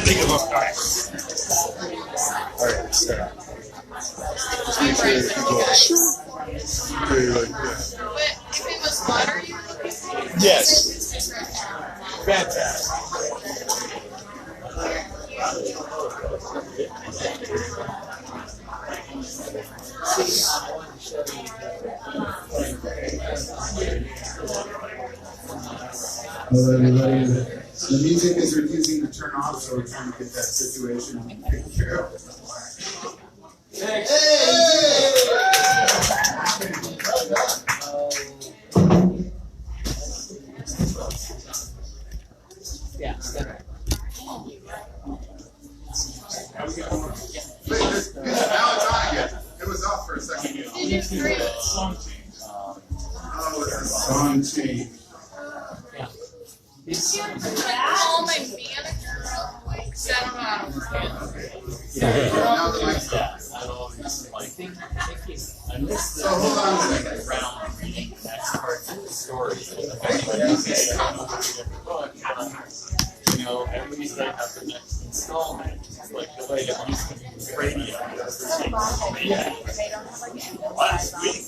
Take a look. All right, let's start. Just make sure that people are really like that. But if it was water, you were looking for? Yes. Fantastic. Hello, everybody. The music is refusing to turn off, so we're trying to get that situation taken care of. Hey! Yeah. Wait, now it's on again. It was off for a second. Did you agree? Oh, it's a song change. Call my manager real quick, 'cause I don't know how to work it. Now the mic's off. So hold on a second. You know, everybody's like up the next installment. It's like the way it used to be with radio. Yeah. Last week.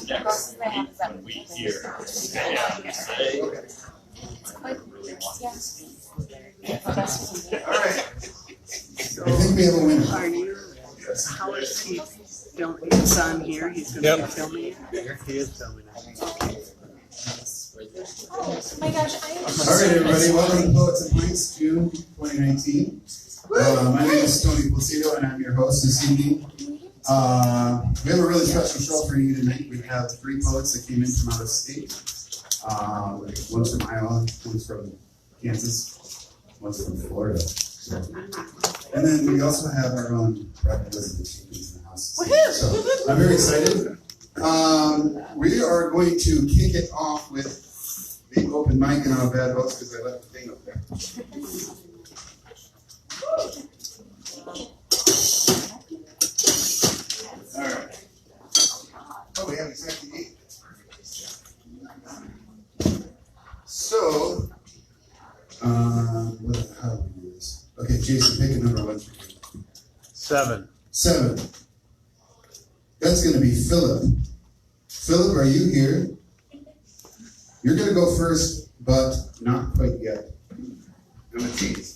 Next week when we hear stay out and say, All right. I think we have a winner. Are you? How is he filming? It's on here. He's going to be filming it. He is filming it. Oh my gosh, I am All right, everybody. Welcome to Poets and Pints, June 2019. My name is Tony Plocido, and I'm your host this evening. We have a really special show for you tonight. We have 3 poets that came in from out of state. One's from Iowa, one's from Kansas, one's from Florida. And then we also have our own representative Jenkins in the house. So I'm very excited. We are going to kick it off with the open mic, and I'm a bad host because I left the thing up there. All right. Oh, we have exactly 8. So, how do we do this? Okay, Jason, pick a number 1 through 8. 7. 7. That's going to be Philip. Philip, are you here? You're going to go first, but not quite yet. I'm a tease.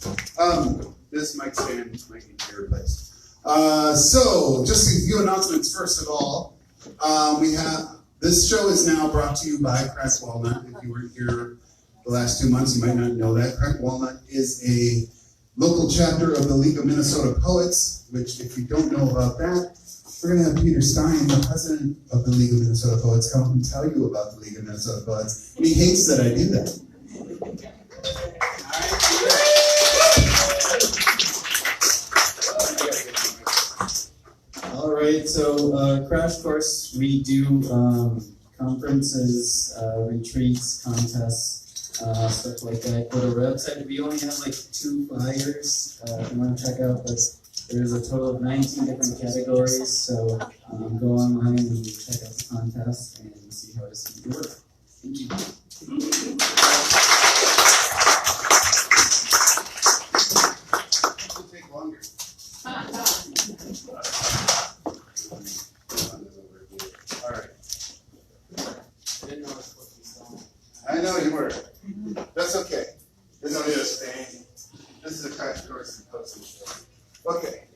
This mic stand might need to be replaced. So, just a few announcements first of all. We have this show is now brought to you by Cracked Walnut. If you weren't here the last 2 months, you might not know that. Cracked Walnut is a local chapter of the League of Minnesota Poets, which if you don't know about that, we're going to have Peter Stein, the president of the League of Minnesota Poets, come and tell you about the League of Minnesota Poets. And he hates that I do that. All right, so Crash Course, we do conferences, retreats, contests, stuff like that. Go to our website. We only have like 2 flyers if you want to check out, but there's a total of 19 different categories, so go online and check out the contest and see how to see your work. Thank you. It'll take longer. All right. I know you were. That's okay. There's no need to stay. This is a crash course in posting stuff. Okay.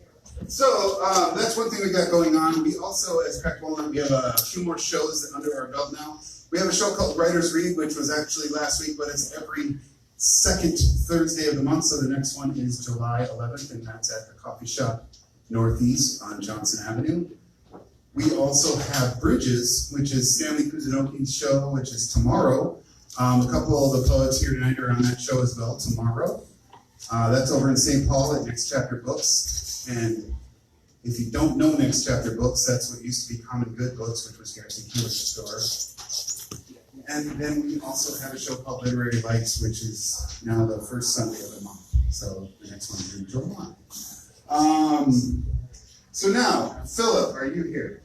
So that's one thing we got going on. We also, as Cracked Walnut, we have a few more shows under our belt now. We have a show called Writers Read, which was actually last week, but it's every second Thursday of the month. So the next one is July 11th, and that's at the coffee shop Northeast on Johnson Avenue. We also have Bridges, which is Stanley Kuzanoki's show, which is tomorrow. A couple of the poets here tonight are on that show as well tomorrow. That's over in St. Paul at Next Chapter Books. And if you don't know Next Chapter Books, that's what used to be Common Good Books, which was Garrison Keeler's store. And then we also have a show called Literary Lights, which is now the first Sunday of the month. So the next one is in July. So now, Philip, are you here?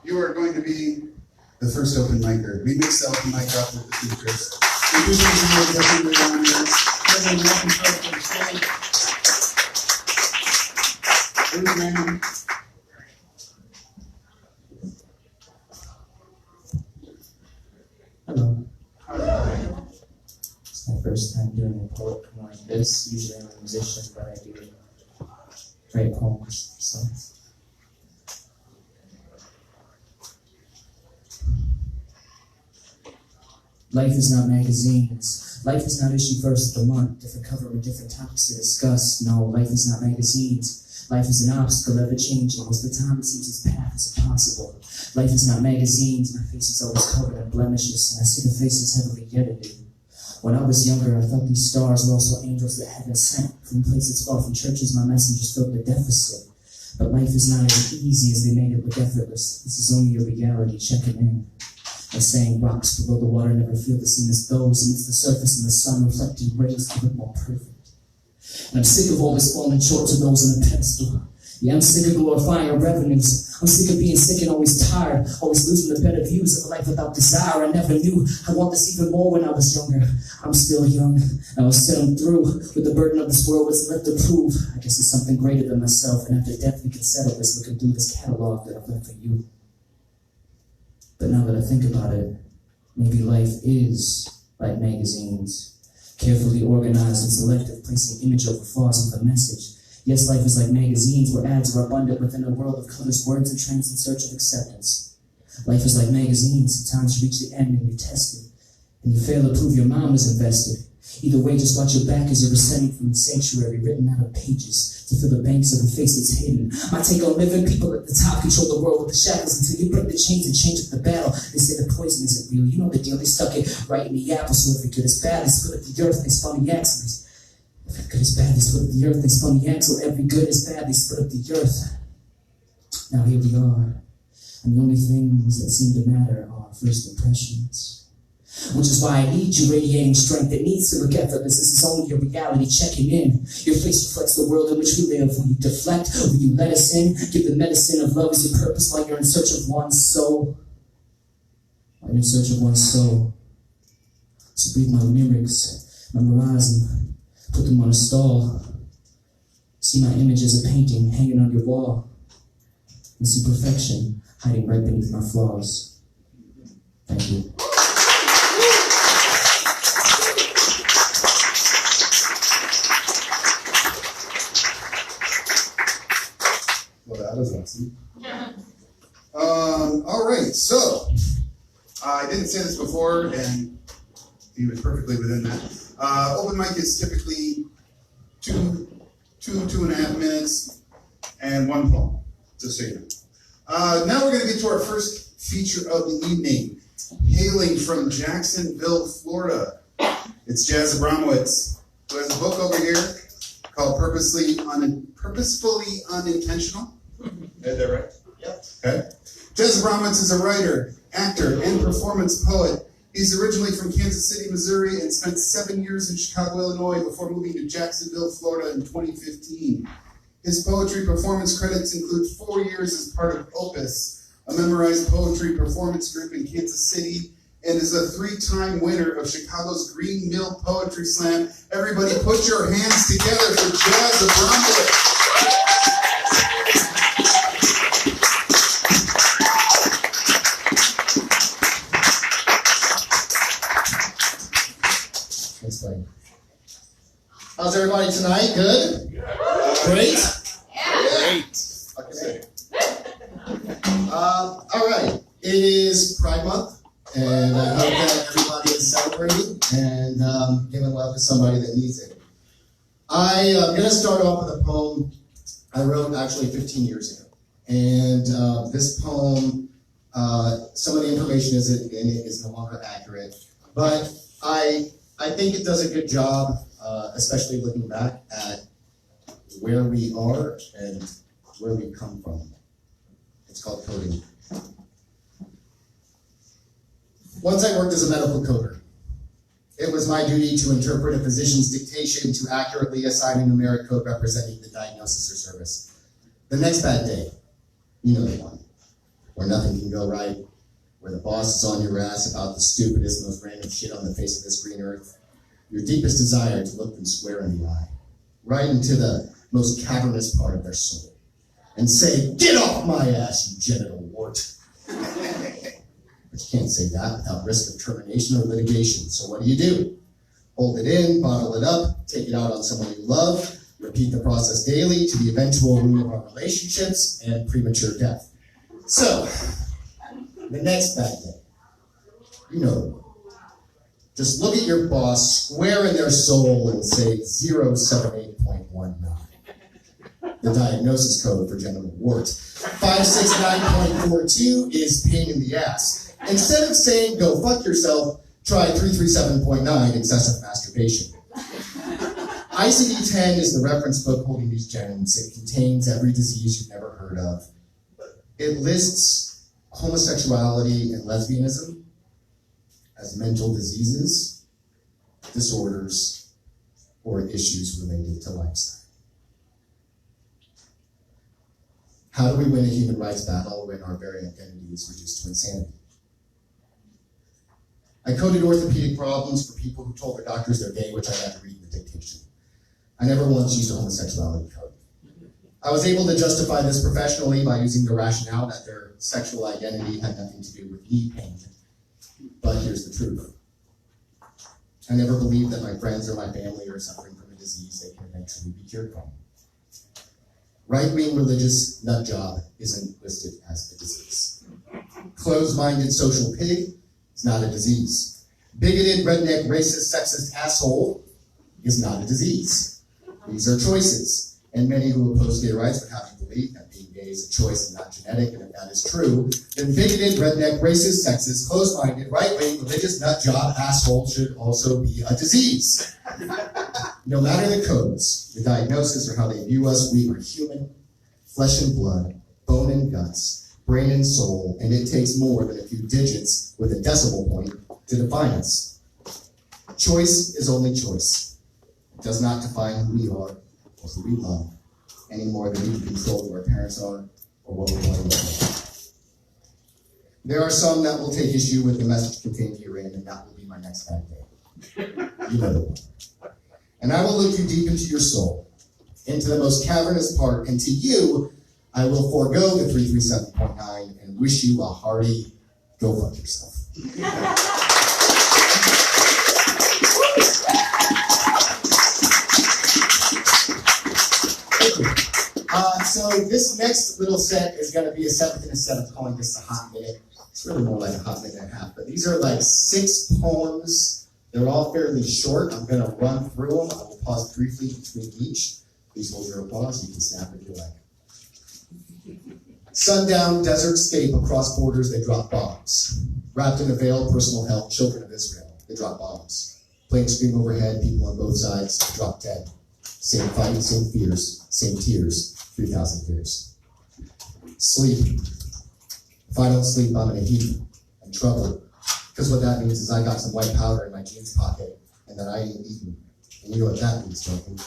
You are going to be the first open micer. We mix the open mic up with the teachers. We do things in the executive around here. President, welcome to the stage. Bruce Raymond. Hello. It's my first time doing a poetry like this. Usually I'm a musician, but I do write poems, so. Life is not magazines. Life is not issue first of the month. Different cover with different topics to discuss. No, life is not magazines. Life is an obstacle, ever changing. Most of the time it seems its path is impossible. Life is not magazines. My face is always covered in blemishes, and I see the faces heavily edited. When I was younger, I thought these stars were also angels that heaven sent. From places far from churches, my messengers filled the deficit. But life is not as easy as they made it look effortless. This is only your reality checking in. Like saying rocks below the water never feel the same as those, and it's the surface and the sun reflecting rays to look more perfect. And I'm sick of always falling short to those on the pedestal. Yeah, I'm sick of glorifying our revenues. I'm sick of being sick and always tired, always losing the better views of a life without desire. I never knew I want this even more when I was younger. I'm still young, and I'll set them through with the burden of this world, what's left to prove. I guess it's something greater than myself, and after death we can settle this, looking through this catalog that I've left for you. But now that I think about it, maybe life is like magazines, carefully organized and selective, placing image over flaws with a message. Yes, life is like magazines where ads are abundant within a world of colorless words and trends in search of acceptance. Life is like magazines. Sometimes you reach the end and you test it, and you fail to prove your mind was invested. Either way, just watch your back as you're ascending from the sanctuary, written out of pages to fill the banks of a face that's hidden. My take on living, people at the top control the world with the shackles until you break the chains and change up the battle. They say the poison isn't real. You know the deal. They stuck it right in the apple, so if it good is bad, they split up the earth, they spun the axle. If it good is bad, they split up the earth, they spun the axle. Every good is bad, they split up the earth. Now here we are, and the only things that seem to matter are first impressions. Which is why I need you, radiating strength that needs to look effortless. This is only your reality checking in. Your face reflects the world in which we live. Will you deflect? Will you let us in? Give the medicine of love as your purpose while you're in search of one's soul. While you're in search of one's soul. So read my lyrics, memorize them, put them on a stall. See my image as a painting hanging on your wall. And see perfection hiding right beneath my flaws. Thank you. Well, that was awesome. All right, so I didn't say this before, and he was perfectly within that. Open mic is typically two and a half minutes, and one poem, just so you know. Now we're going to get to our first feature of the evening, hailing from Jacksonville, Florida. It's Jas Abramowitz, who has a book over here called Purposefully Unintentional. Is that right? Yep. Okay. Jas Abramowitz is a writer, actor, and performance poet. He's originally from Kansas City, Missouri, and spent 7 years in Chicago, Illinois, before moving to Jacksonville, Florida in 2015. His poetry performance credits include 4 years as part of Opus, a memorized poetry performance group in Kansas City, and is a 3-time winner of Chicago's Green Mill Poetry Slam. Everybody put your hands together for Jas Abramowitz. How's everybody tonight? Good? Great? Yeah. Okay. All right. It is Pride Month, and I hope that everybody is celebrating and giving love to somebody that needs it. I am going to start off with a poem I wrote actually 15 years ago. And this poem, some of the information in it is no longer accurate, but I think it does a good job, especially looking back at where we are and where we come from. It's called coding. Once I worked as a medical coder. It was my duty to interpret a physician's dictation to accurately assign a numeric code representing the diagnosis or service. The next bad day, you know the one, where nothing can go right, where the boss is on your ass about the stupidest, most random shit on the face of this green earth, your deepest desire to look them square in the eye, right into the most cavernous part of their soul, and say, "Get off my ass, you genital wart." But you can't say that without risk of termination or litigation, so what do? Hold it in, bottle it up, take it out on someone you love, repeat the process daily to the eventual ruin of our relationships and premature death. So, the next bad day, you know the one. Just look at your boss square in their soul and say 078.19. The diagnosis code for genital wart. 569.42 is pain in the ass. Instead of saying go fuck yourself, try 337.9, excessive masturbation. ICD-10 is the reference book holding these gens. It contains every disease you've never heard of. It lists homosexuality and lesbianism as mental diseases, disorders, or issues related to lifestyle. How do we win a human rights battle when our very identity is reduced to insanity? I coded orthopedic problems for people who told their doctors they're gay, which I had to read in the dictation. I never once used a homosexuality code. I was able to justify this professionally by using the rationale that their sexual identity had nothing to do with knee pain. But here's the truth. I never believed that my friends or my family are suffering from a disease they can eventually be cured from. Right-wing religious nutjob isn't listed as a disease. Closed-minded social pig is not a disease. Bigoted, redneck, racist, sexist asshole is not a disease. These are choices. And many who oppose gay rights would have you believe that being gay is a choice and not genetic, and if that is true, then bigoted, redneck, racist, sexist, closed-minded, right-wing, religious nutjob asshole should also be a disease. No matter the codes, the diagnosis, or how they view us, we are human, flesh and blood, bone and guts, brain and soul, and it takes more than a few digits with a decimal point to define us. Choice is only choice. It does not define who we are or who we love, any more than we can control who our parents are or what we want to look like. There are some that will take issue with the message contained herein, and that will be my next bad day. You know the one. And I will look you deep into your soul, into the most cavernous part, and to you, I will forego the 337.9 and wish you a hearty go fuck yourself. So this next little set is going to be a 7th and a 7th, calling this a hot minute. It's really more like a hot minute and a half, but these are like 6 poems. They're all fairly short. I'm going to run through them. I will pause briefly between each. Please hold your applause. You can snap if you like. Sundown, desert scape, across borders, they drop bombs. Wrapped in a veil, personal hell, children of Israel, they drop bombs. Planes scream overhead, people on both sides drop dead. Same fight, same fears, same tears, 3,000 years. Sleep. If I don't sleep, I'm in a heap. I'm trouble. Because what that means is I got some white powder in my jeans pocket and that I ain't eaten. And you know what that means, don't you?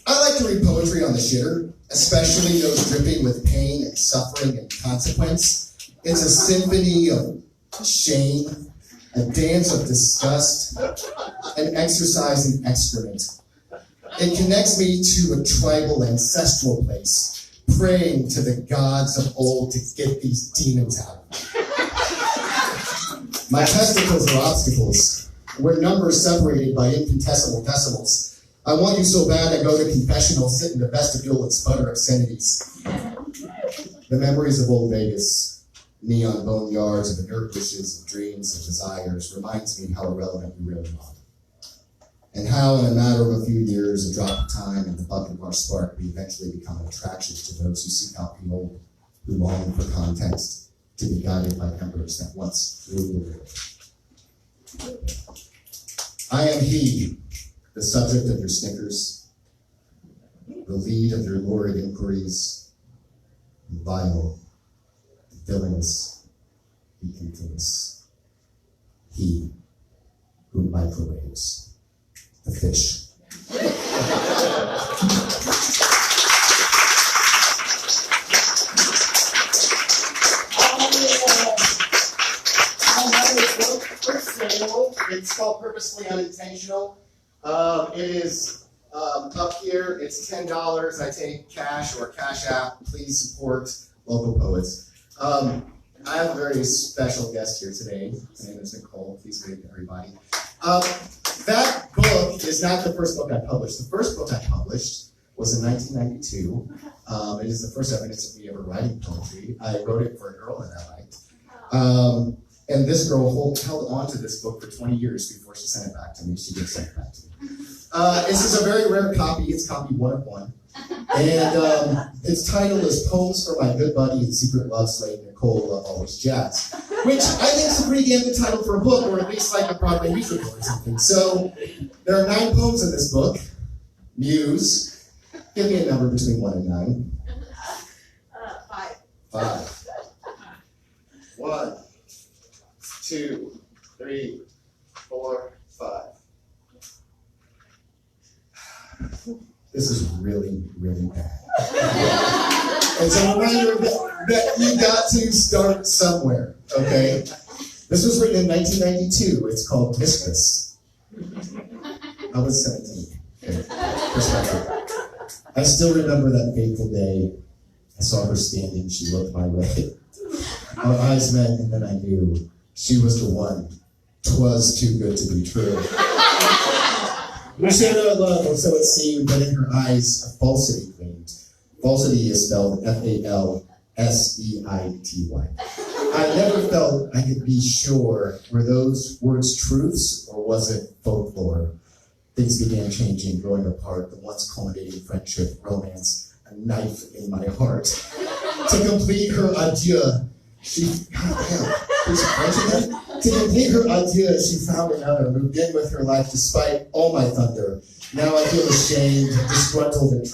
I like to read poetry on the shitter, especially those dripping with pain and suffering and consequence. It's a symphony of shame, a dance of disgust, an exercise in excrement. It connects me to a tribal ancestral place, praying to the gods of old to get these demons out. My testicles are obstacles. We're numbers separated by infinitesimal decimals. I want you so bad I go to confessional, sit in the vestibule and sputter obscenities. The memories of old Vegas, neon boneyards and the dirt bushes of dreams and desires reminds me how irrelevant we really are. And how in a matter of a few years, a drop of time and the bucket of our spark, we eventually become an attraction to those who seek out the old, who long for context, to be guided by embers that once ruled the world. I am he, the subject of your snickers, the lead of your lurid inquiries, the vile, the villainous, the infamous, he who microwaves the fish. unintentional. It's called Purposefully Unintentional. It is up here. It's $10. I take cash or Cash App. Please support local poets. I have a very special guest here today. Her name is Nicole. Please wave to everybody. That book is not the first book I published. The first book I published was in 1992. It is the first evidence of me ever writing poetry. I wrote it for a girl that I liked. And this girl held on to this book for 20 years before she sent it back to me. She did send it back to me. This is a very rare copy. It's copy 1 of 1. And its title is Poems for My Good Buddy and Secret Love Slave, Nicole Love Always Jazz. Which I think is a pretty damn good title for a book, or at least like a Broadway musical or something. So, there are 9 poems in this book. Muse. Give me a number between 1 and 9. 5. 5. 1, 2, 3, 4, 5. This is really, really bad. It's a reminder that you got to start somewhere, okay? This was written in 1992. It's called Sisyphus. I was 17. Okay. Perspective. I still remember that fateful day. I saw her standing. She looked my way. Our eyes met, and then I knew she was the one. 'Twas too good to be true. We shared our love, or so it seemed, but in her eyes, a falsity gleamed. Falsity is spelled Falseity. I never felt I could be sure, were those words truths, or was it folklore? Things began changing, growing apart, the once culminating friendship, romance, a knife in my heart. To complete her adieu, To complete her idea, she found another, moved in with her life despite all my thunder. Now I feel ashamed, disgruntled, and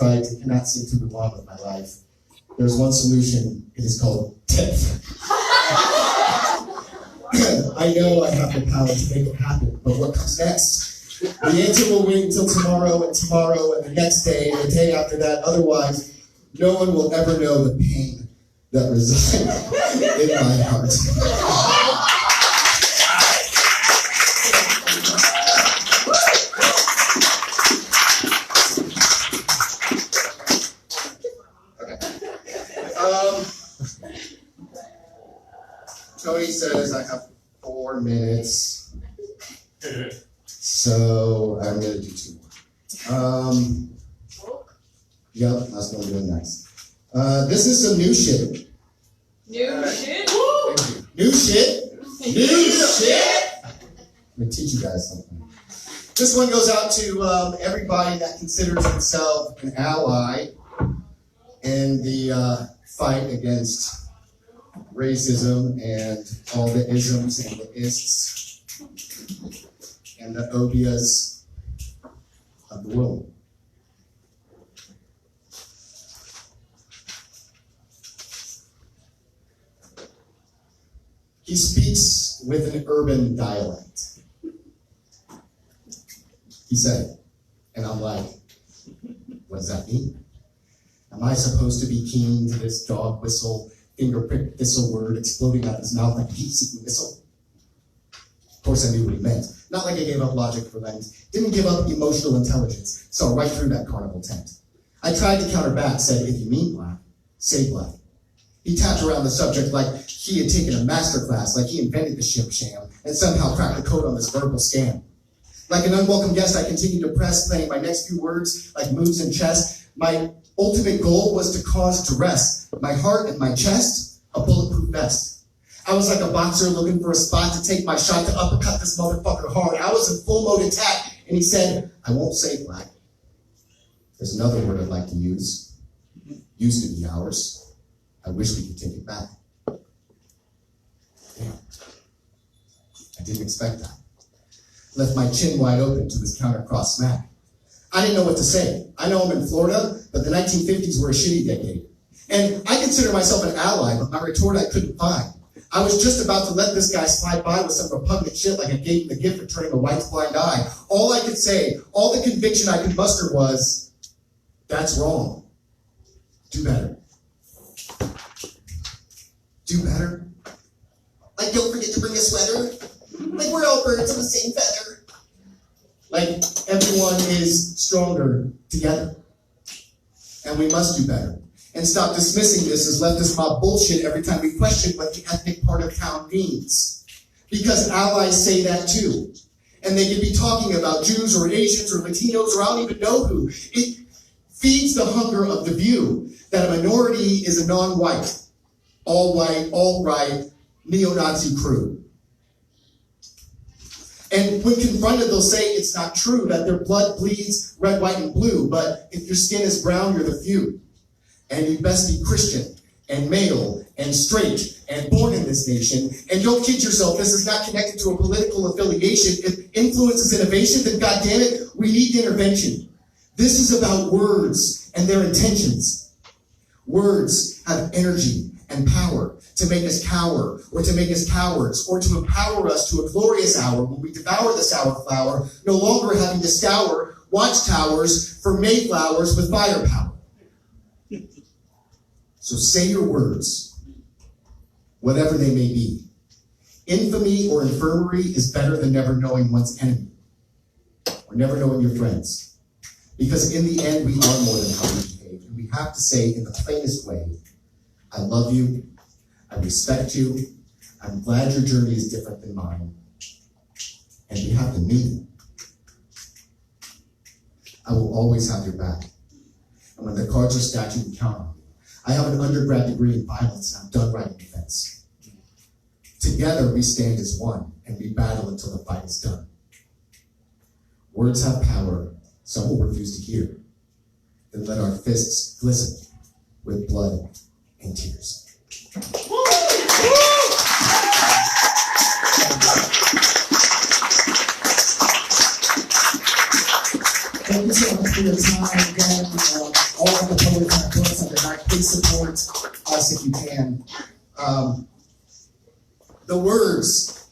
cannot seem to move on with my life. There's one solution, it is called death. I know I have the power to make it happen, but what comes next? The answer will wait until tomorrow, and the next day, and the day after that. Otherwise, no one will ever know the pain that resides in my heart. Tony says I have 4 minutes, so I'm gonna do 2 more. Yep, that's what I'm doing next. This is some new shit. New shit? New shit? New shit? I'm gonna teach you guys something. This one goes out to everybody that considers himself an ally in the fight against racism and all the isms and the ists and the obias of the world. He speaks with an urban dialect. He said, and I'm like, what does that mean? Am I supposed to be keen to this dog whistle, fingerprint thistle word exploding out of his mouth like a heat-seeking missile? Of course I knew what he meant. Not like I gave up logic for Lent. Didn't give up emotional intelligence. Saw right through that carnival tent. I tried to counter back, said, if you mean black, say black. He tapped around the subject like he had taken a master class, like he invented the shim sham, and somehow cracked the code on this verbal scam. Like an unwelcome guest, I continued to press, playing my next few words like moves in chess. My ultimate goal was to cause duress. My heart and my chest, a bulletproof vest. I was like a boxer looking for a spot to take my shot to uppercut this motherfucker hard. I was in full mode attack, and he said, I won't say black. There's another word I'd like to use. Used to be ours. I wish we could take it back. Damn. I didn't expect that. Left my chin wide open to his counter-cross smack. I didn't know what to say. I know I'm in Florida, but the 1950s were a shitty decade. And I consider myself an ally, but my retort I couldn't find. I was just about to let this guy slide by with some repugnant shit like I gave him the gift of turning a white's blind eye. All I could say, all the conviction I could muster was, that's wrong. Do better. Do better? Like, don't forget to bring a sweater? Like we're all birds of the same feather. Like everyone is stronger together. And we must do better. And stop dismissing this as leftist mob bullshit every time we question what the ethnic part of town means. Because allies say that too. And they could be talking about Jews or Asians or Latinos or I don't even know who. It feeds the hunger of the view that a minority is a non-white, all-white, alt-right, neo-Nazi crew. And when confronted, they'll say it's not true, that their blood bleeds red, white, and blue, but if your skin is brown, you're the few. And you'd best be Christian, and male, and straight, and born in this nation. And don't kid yourself, this is not connected to a political affiliation. If influence is innovation, then goddammit, we need intervention. This is about words and their intentions. Words have energy and power to make us cower, or to make us cowards, or to empower us to a glorious hour when we devour the sour flour, no longer having to scour watchtowers for Mayflowers with firepower. So say your words, whatever they may be. Infamy or infirmary is better than never knowing one's enemy, or never knowing your friends. Because in the end, we are more than how we behave, and we have to say in the plainest way, I love you, I respect you, I'm glad your journey is different than mine, and we have to mean it. I will always have your back, and when the cards are stacked, you can count on me. I have an undergrad degree in violence, and I'm done writing defense. Together, we stand as one, and we battle until the fight is done. Words have power, some will refuse to hear. Then let our fists glisten with blood and tears. Thank you so much for your time again. All of the poets and books on the night, please support us if you can. The words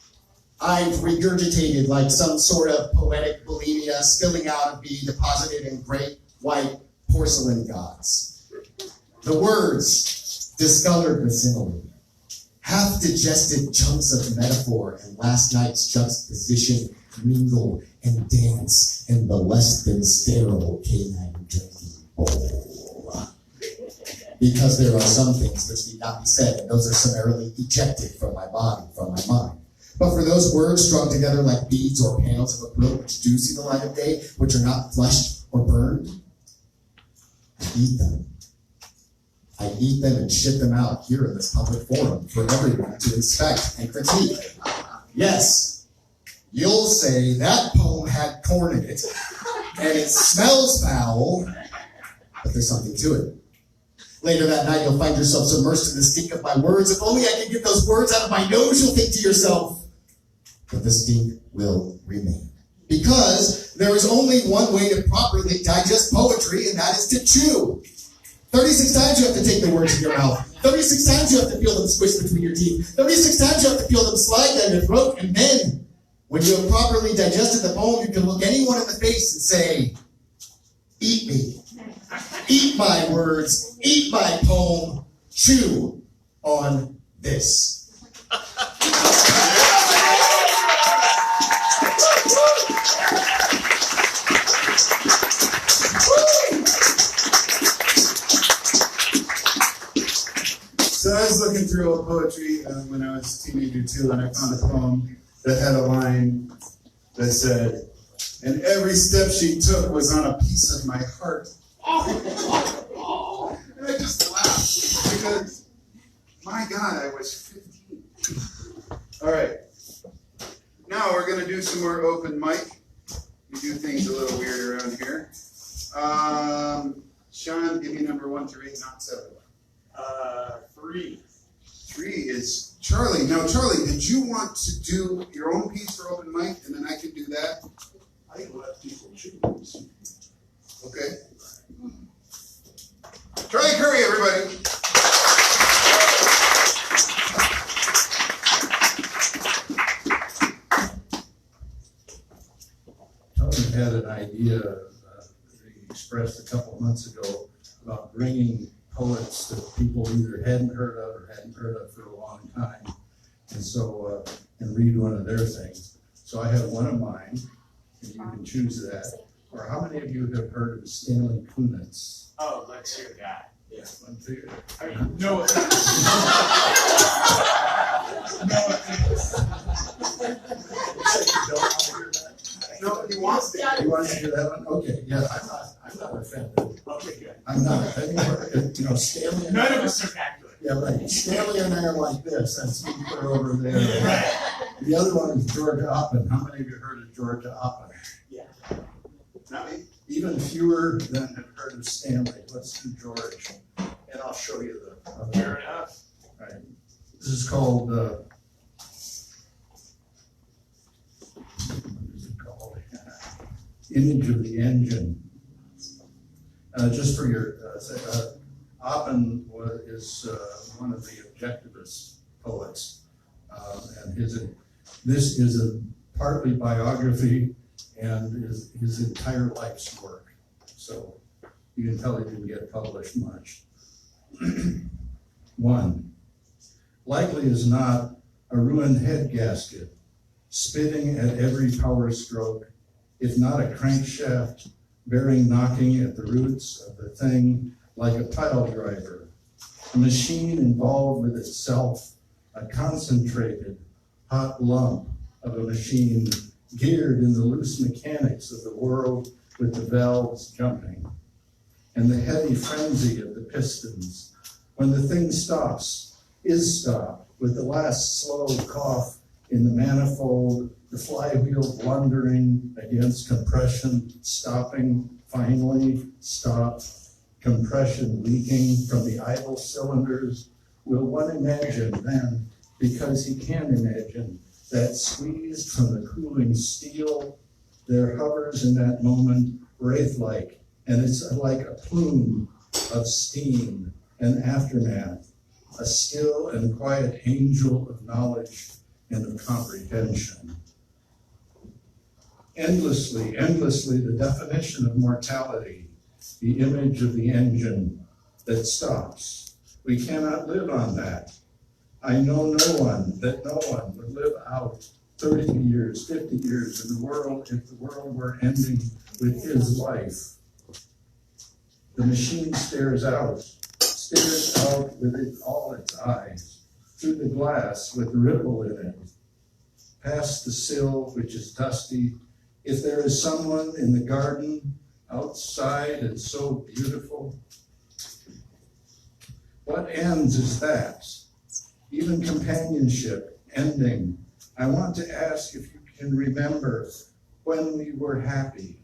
I've regurgitated like some sort of poetic bulimia spilling out of me deposited in great white porcelain gods. The words discolored with simile, half-digested chunks of metaphor and last night's juxtaposition mingle and dance in the less than sterile canine drinking bowl. Because there are some things which need not be said, and those are summarily ejected from my body, from my mind. But for those words strung together like beads or panels of acrylic which do see the light of day, which are not flushed or burned, I eat them. I eat them and ship them out here in this public forum for everyone to inspect and critique. Yes, you'll say that poem had corn in it, and it smells foul, but there's something to it. Later that night, you'll find yourself submersed in the stink of my words. If only I could get those words out of my nose, you'll think to yourself, but the stink will remain. Because there is only one way to properly digest poetry, and that is to chew. 36 times you have to take the words in your mouth. 36 times you have to feel them squish between your teeth. 36 times you have to feel them slide down your throat. And then, when you have properly digested the poem, you can look anyone in the face and say, eat me. Eat my words. Eat my poem. Chew on this. So I was looking through old poetry when I was a teenager too, and I found a poem that had a line that said, "And every step she took was on a piece of my heart." And I just laughed because, my God, I was 15. All right, now we're gonna do some more open mic. We do things a little weird around here. Shawn, give me number 1 through 8, not 7. 3. 3 is Charlie. Now, Charlie, did you want to do your own piece for open mic, and then I can do that? I can let people choose. Okay. Charlie Curry, everybody. Tony had an idea that he expressed a couple of months ago about bringing poets that people either hadn't heard of or hadn't heard of for a long time, and so, and read one of their things. So I have one of mine, and you can choose that. Or how many of you have heard of Stanley Kunitz? Oh, let's hear that. Yeah, one for you. I mean, no. No, he wants to. You want to hear that one? Okay, yeah, I'm not offended. Okay, good. I'm not. Anymore. You know, Stanley and None I, of us are that good. yeah, right. Stanley and I are like this. That's me put over there. Right. The other one is George Oppen. How many of you heard of George Oppen? Yeah. Not me. Even fewer than have heard of Stanley. Let's do George, and I'll show you the other. Fair enough. Right. This is called. What is it called? Image of the Engine. Just for your, Oppen is one of the objectivist poets, and this is a partly biography and his entire life's work. So you can tell he didn't get published much. 1. Likely as not, a ruined head gasket, spitting at every power stroke, if not a crankshaft, bearing knocking at the roots of the thing like a pile driver, a machine involved with itself, a concentrated, hot lump of a machine geared in the loose mechanics of the world with the valves jumping, and the heavy frenzy of the pistons. When the thing stops, is stopped, with the last slow cough in the manifold, the flywheel blundering against compression, stopping, finally stopped, compression leaking from the idle cylinders. Will one imagine then, because he can imagine, that squeezed from the cooling steel, there hovers in that moment, wraith-like, and it's like a plume of steam and aftermath, a still and quiet angel of knowledge and of comprehension. Endlessly, the definition of mortality, the image of the engine that stops. We cannot live on that. I know no one would live out 30 years, 50 years in the world if the world were ending with his life. The machine stares out with all its eyes, through the glass with ripple in it, past the sill, which is dusty. If there is someone in the garden outside and so beautiful, what ends is that? Even companionship, ending. I want to ask if you can remember when we were happy,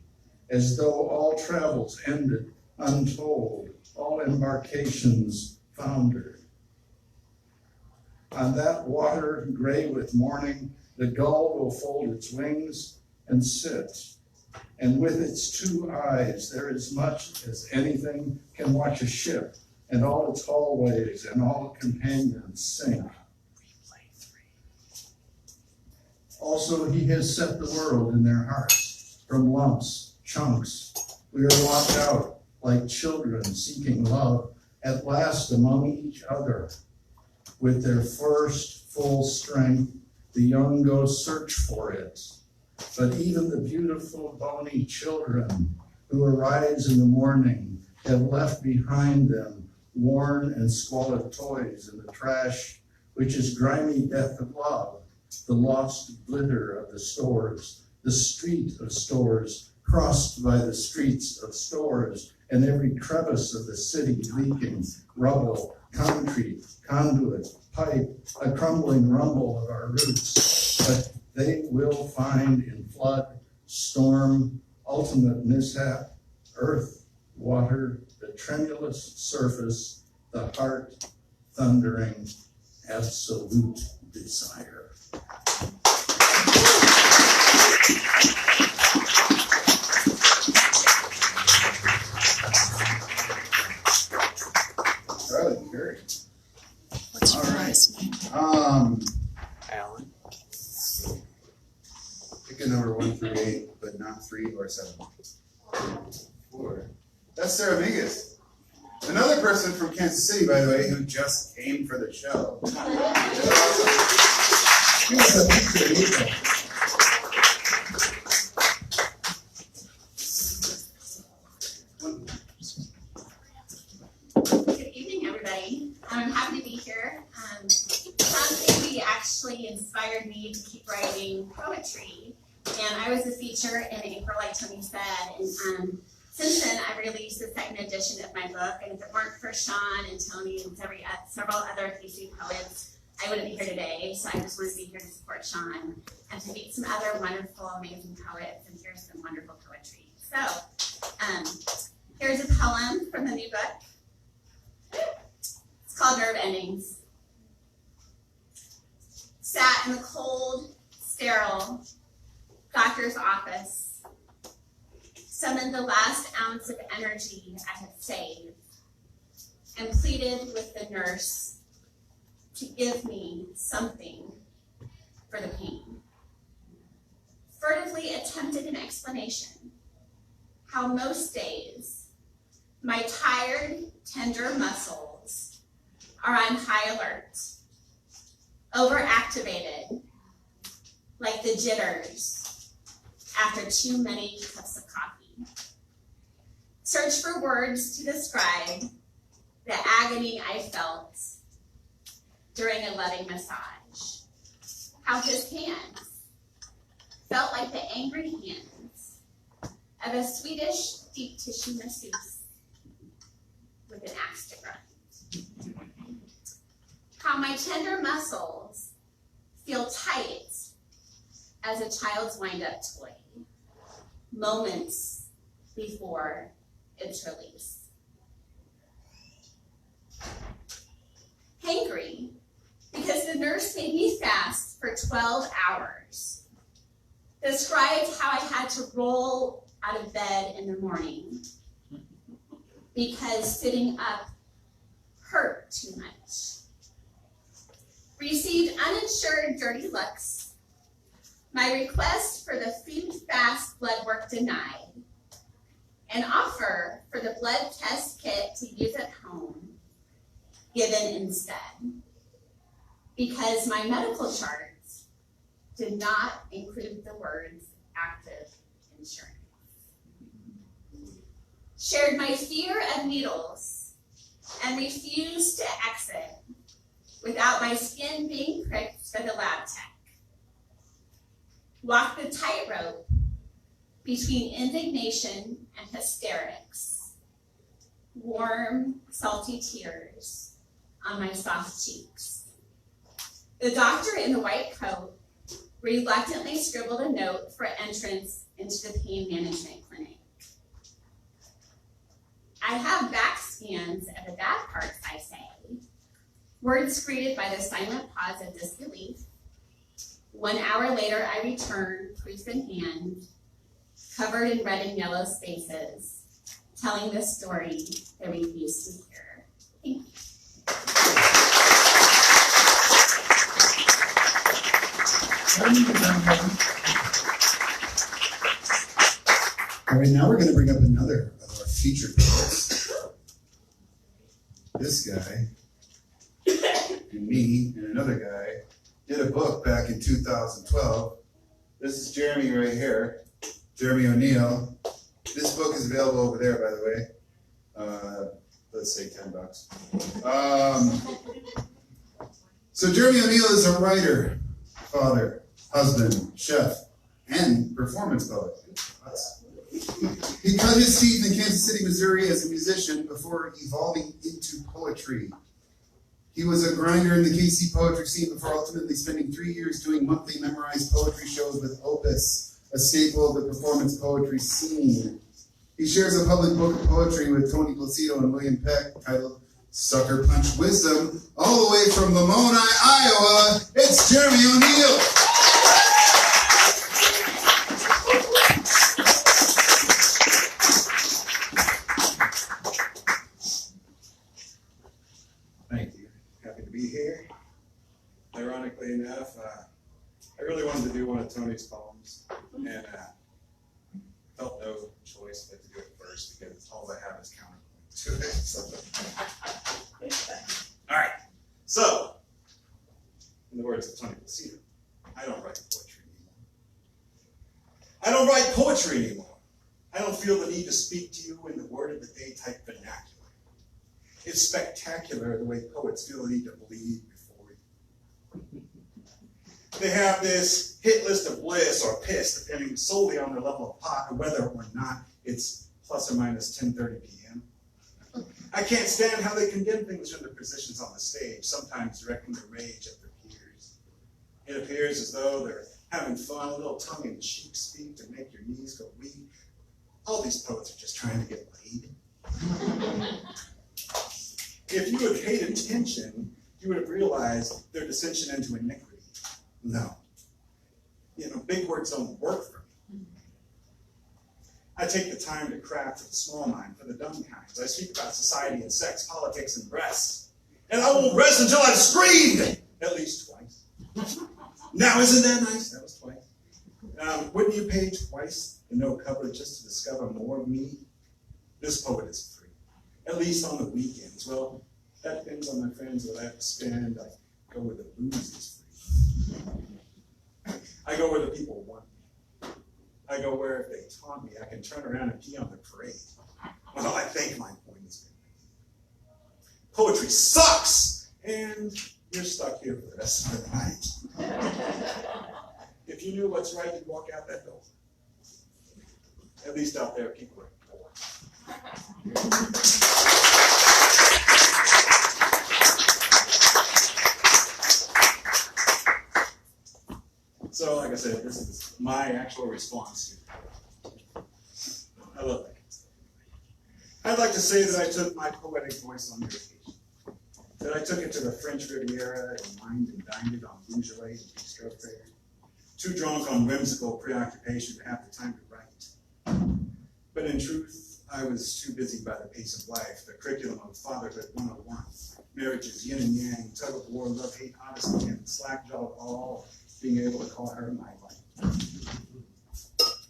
as though all travels ended untold, all embarkations foundered. On that water gray with morning, the gull will fold its wings and sit, and with its 2 eyes there is much as anything can watch a ship and all its hallways and all companions sink. Also, he has set the world in their hearts from lumps, chunks. We are locked out like children seeking love at last among each other. With their first full strength, the young go search for it. But even the beautiful bony children who arise in the morning have left behind them worn and squalid toys in the trash, which is grimy death of love, the lost glitter of the stores, the street of stores, crossed by the streets of stores, and every crevice of the city leaking, rubble, concrete, conduit, pipe, a crumbling rumble of our roots. But they will find in flood, storm, ultimate mishap, earth, water, the tremulous surface, the heart thundering, absolute desire. Charlie, Gary. What's your last name? Alan. Pick a number 1 through 8, but not 3 or 7. 4. That's Sarah Mingus. Another person from Kansas City, by the way, who just came for the show. Give us a picture, Nico. Good evening, everybody. I'm happy to be here. Shawn Pavey actually inspired me to keep writing poetry, and I was a feature in April, like Tony said. And since then, I've released the second edition of my book. And if it weren't for Shawn and Tony and several other KC poets, I wouldn't be here today. So I just wanted to be here to support Shawn and to meet some other wonderful, amazing poets and hear some wonderful poetry. So here's a poem from the new book. It's called Nerve Endings. Sat in the cold, sterile doctor's office, summoned the last ounce of energy I had saved, and pleaded with the nurse to give me something for the pain. Furtively attempted an explanation, how most days my tired, tender muscles are on high alert, overactivated, like the jitters after too many cups of coffee. Search for words to describe the agony I felt during a loving massage. How his hands felt like the angry hands of a Swedish deep tissue masseuse with an axe to grind. How my tender muscles feel tight as a child's wind-up toy, moments before its release. Hangry, because the nurse made me fast for 12 hours. Described how I had to roll out of bed in the morning because sitting up hurt too much. Received uninsured dirty looks. My request for the food fast blood work denied. An offer for the blood test kit to use at home given instead. Because my medical charts did not include the words active insurance. Shared my fear of needles and refused to exit without my skin being pricked by the lab tech. Walked the tightrope between indignation and hysterics. Warm, salty tears on my soft cheeks. The doctor in the white coat reluctantly scribbled a note for entrance into the pain management clinic. I have back scans of the bad parts, I say. Words greeted by the silent pause of disbelief. 1 hour later, I return, proof in hand, covered in red and yellow spaces, telling the story they refused to hear. Thank you. All right, now we're going to bring up another of our featured poets. This guy, and me, and another guy did a book back in 2012. This is Jeremy right here, Jeremy O'Neill. This book is available over there, by the way. Let's say $10. So Jeremy O'Neill is a writer, father, husband, chef, and performance poet. He cut his teeth in Kansas City, Missouri as a musician before evolving into poetry. He was a grinder in the KC poetry scene before ultimately spending 3 years doing monthly memorized poetry shows with Opus, a staple of the performance poetry scene. He shares a public book of poetry with Tony Plocido and William Peck titled Sucker Punch Wisdom, all the way from Lamoni, Iowa. It's Jeremy O'Neill. Thank you. Happy to be here. Ironically enough, I really wanted to do one of Tony's poems, and felt no choice but to do it first because all I have is counterpoint to it. So. All right. So, in the words of Tony Plocido, I don't write poetry anymore. I don't feel the need to speak to you in the word of the day type vernacular. It's spectacular the way poets feel the need to bleed before you. They have this hit list of bliss or piss, depending solely on their level of pot, or whether or not it's plus or minus 10:30 p.m. I can't stand how they condemn things from their positions on the stage, sometimes directing their rage at their peers. It appears as though they're having fun, a little tongue-in-cheek speak to make your knees go weak. All these poets are just trying to get laid. If you had paid attention, you would have realized their dissension into iniquity. No. Big words don't work for me. I take the time to craft for the small mind, for the dumb kinds. I speak about society and sex, politics and breasts. And I won't rest until I've screamed at least twice. Now, isn't that nice? That was twice. Wouldn't you pay twice the no cover just to discover more of me? This poet is free, at least on the weekends. Well, that depends on my friends what I have to spend. I go where the booze is free. I go where the people want me. I go where if they taunt me, I can turn around and pee on the parade. Well, I think my point has been made. Poetry sucks, and you're stuck here for the rest of the night. If you knew what's right, you'd walk out that door. At least out there, people are poor. So, like I said, this is my actual response to it. I love that. I'd like to say that I took my poetic voice on vacation. That I took it to the French Riviera and wined and dined it on bourgeois and bistro fare. Too drunk on whimsical preoccupation to have the time to write. But in truth, I was too busy by the pace of life, the curriculum of Fatherhood 101, marriages, yin and yang, tug of war, love, hate, honesty, and slack-jawed all, being able to call her my wife.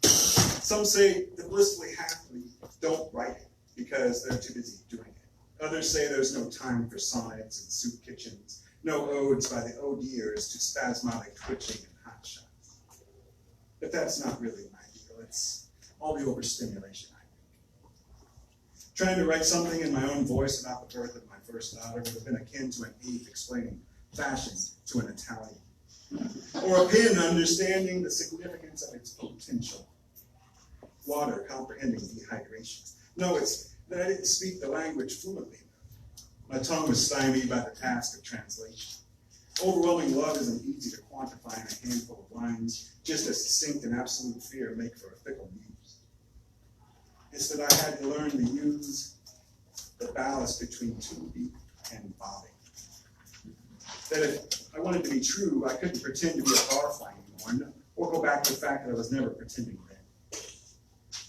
Some say the blissfully happy don't write it because they're too busy doing it. Others say there's no time for sonnets and soup kitchens, no odes by the odiers to spasmodic twitching and hot shots. But that's not really my deal. It's all the overstimulation, I think. Trying to write something in my own voice about the birth of my first daughter would have been akin to an ape explaining fashion to an Italian, or a pin understanding the significance of its potential. Water comprehending dehydration. No, it's that I didn't speak the language fluently. My tongue was stymied by the task of translation. Overwhelming love isn't easy to quantify in a handful of lines, just as succinct and absolute fear make for a fickle muse. It's that I had to learn to use the ballast between too deep and bobbing. That if I wanted to be true, I couldn't pretend to be a barfly anymore, or go back to the fact that I was never pretending then.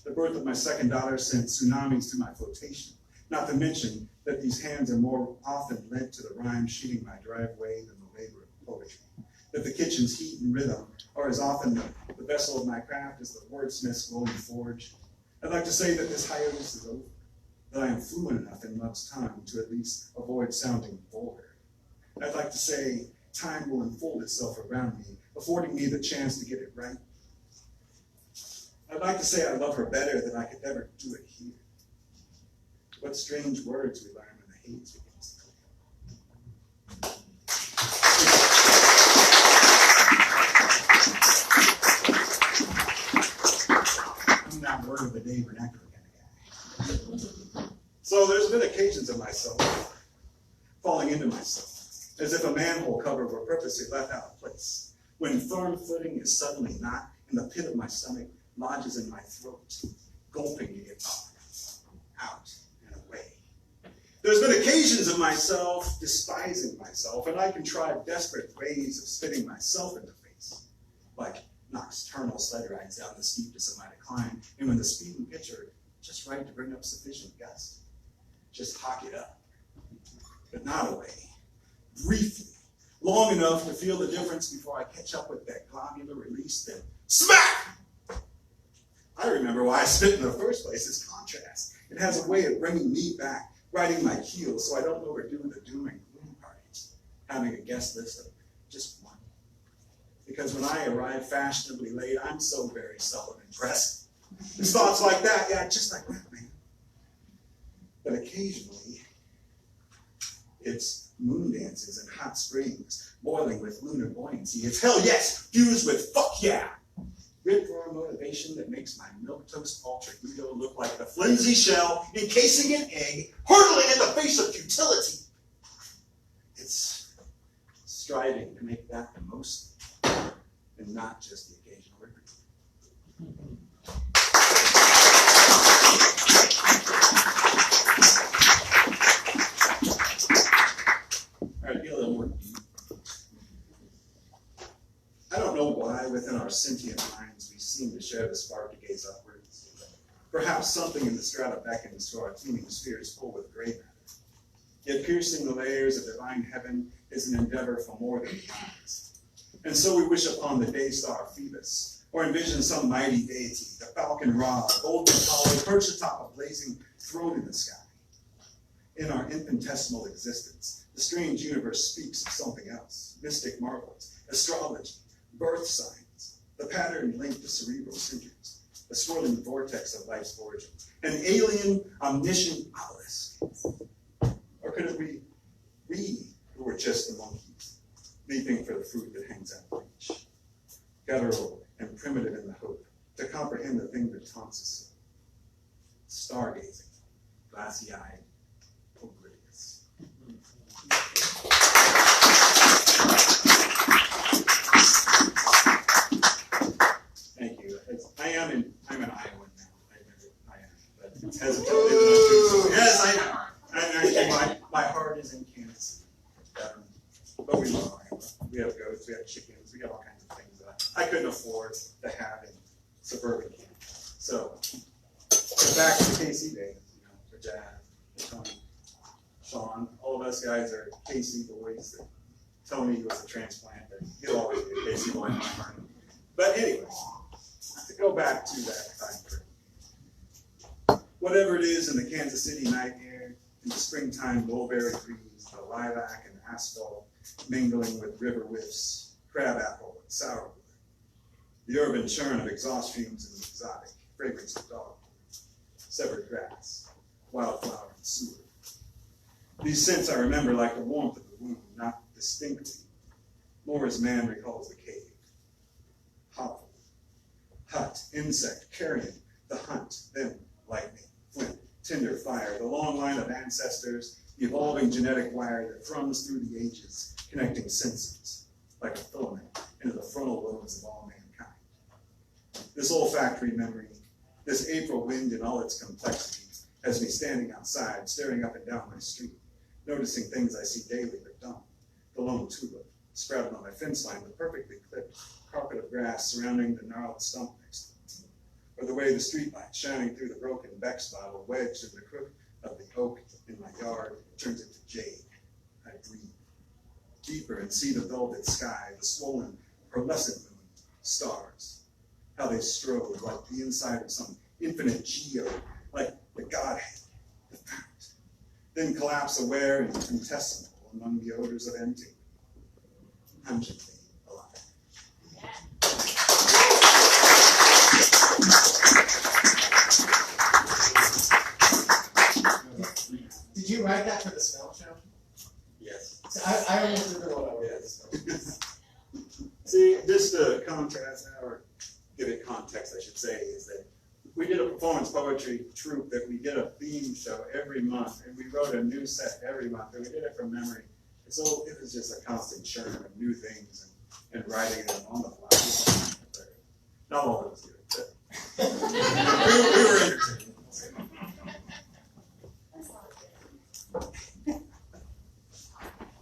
The birth of my second daughter sent tsunamis to my flotation, not to mention that these hands are more often lent to the rhyme sheeting my driveway than the labor of poetry. That the kitchen's heat and rhythm are as often the vessel of my craft as the wordsmith's glowing forge. I'd like to say that this hiatus is over, that I am fluent enough in love's tongue to at least avoid sounding vulgar. I'd like to say time will unfold itself around me, affording me the chance to get it right. I'd like to say I love her better than I could ever do it here. What strange words we learn when the haze begins to I'm that word of the day vernacular kind of guy. So there's been occasions of myself falling into myself, as if a manhole cover were purposely left out of place, when firm footing is suddenly not, and the pit of my stomach lodges in my throat, gulping me out and away. There's been occasions of myself despising myself, and I contrive desperate ways of spitting myself in the face, like nocturnal sled rides down the steepness of my decline, and when the speeding pitcher just right to bring up sufficient gust, just hawk it up, but not away, briefly, long enough to feel the difference before I catch up with that globular release, then smack! I remember why I spit in the first place, is contrast. It has a way of bringing me back, riding my heels so I don't overdo the doom and gloom parties, having a guest list of just one. because when I arrive fashionably late, I'm so very seldom impressed. It's thoughts like that, yeah, just like that, man. But occasionally, it's moon dances and hot springs, boiling with lunar buoyancy. It's hell yes, fused with fuck yeah. Rip roar motivation that makes my milquetoast alter ego look like the flimsy shell encasing an egg, hurtling in the face of futility. It's striving to make that the most, and not just the occasional reprieve. All right, get a little more deep. I don't know why within our sentient minds we seem to share the spark to gaze upwards. Perhaps something in the strata beckons to our teeming spheres full with gray matter. Yet piercing the layers of divine heaven is an endeavor for more than the eyes. And so we wish upon the day star Phoebus, or envision some mighty deity, the falcon rod, golden collar, perched atop a blazing throne in the sky. In our infinitesimal existence, the strange universe speaks of something else, mystic marvels, astrology, birth signs, the patterned link to cerebral centers, the swirling vortex of life's origin, an alien, omniscient obelisk. Or could it be we who were just the monkeys, leaping for the fruit that hangs out of reach, guttural and primitive in the hope to comprehend the thing that taunts us so, stargazing, glassy-eyed, oblivious. Thank you. I'm an Iowan now. I am, but it's hesitant. Yes, I know. My heart is in Kansas. But we love Iowa. We have goats, we have chickens, we have all kinds of things that I couldn't afford to have in suburban Kansas. So, but back to KC days, for Jas, for Tony, Shawn, all of us guys are KC boys. Tony was a transplant, but he'll always be a KC boy in my heart. But anyway, to go back to that time frame. Whatever it is in the Kansas City night air, in the springtime mulberry breeze, the lilac and asphalt mingling with river whiffs, crabapple and sourwood, the urban churn of exhaust fumes and the exotic fragrance of dogwood, severed grass, wildflower and sewer. These scents I remember like the warmth of the womb, not distinctly, more as man recalls the cave. Hovel, hut, insect, carrion, the hunt, then lightning, flint, tinder fire, the long line of ancestors, the evolving genetic wire that thrums through the ages, connecting senses, like a filament, into the frontal lobes of all mankind. This olfactory memory, this April wind in all its complexity, has me standing outside, staring up and down my street, noticing things I see daily but don't. The lone tulip, sprouted on my fence line with perfectly clipped carpet of grass surrounding the gnarled stump next to it. Or the way the streetlight shining through the broken Beck's bottle wedged in the crook of the oak in my yard turns into jade. I breathe deeper and see the velvet sky, the swollen, pearlescent moon, stars, how they strode like the inside of some infinite geode, like the Godhead, the fount, then collapse aware and infinitesimal among the odors of empty, pungently alive. Did you write that for the smell show? Yes. I almost didn't know what I was. Yes. See, just to contrast, or give it context, I should say, is that we did a performance poetry troupe that we did a theme show every month, and we wrote a new set every month, and we did it from memory. And so it was just a constant churn of new things and writing them on the fly. Not all of it was good, but we were entertained.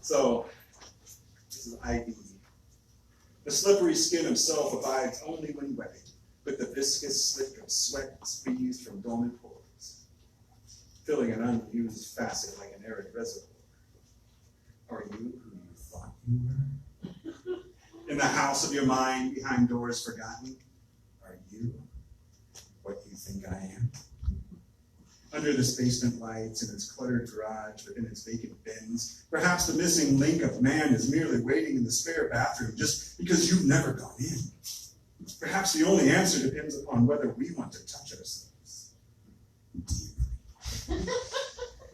So, this is ID. The slippery skin of self abides only when wetted, with the viscous slick of sweat squeezed from dormant pores, filling an unused facet like an arid reservoir. Are you who you thought you were? In the house of your mind, behind doors forgotten, are you what you think I am? Under the basement lights, in its cluttered garage, within its vacant bins, perhaps the missing link of man is merely waiting in the spare bathroom just because you've never gone in. Perhaps the only answer depends upon whether we want to touch ourselves.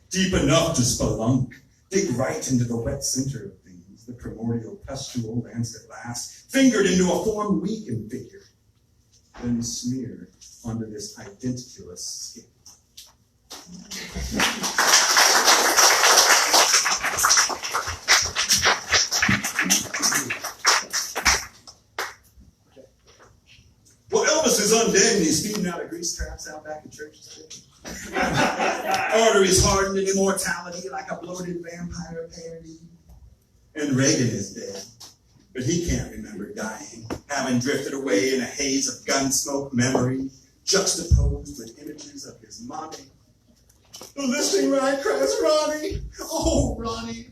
Deep enough to spelunk, dig right into the wet center of things, the primordial pustule lanced at last, fingered into a form we can figure, then smeared onto this identiculous skin. Well, Elvis is undead and he's feeding out of grease traps out back in church today. Arteries hardened in immortality like a bloated vampire parody. And Reagan is dead, but he can't remember dying, having drifted away in a haze of gunsmoke memory, juxtaposed with images of his mommy. The listing ride cries, Ronnie! Oh, Ronnie!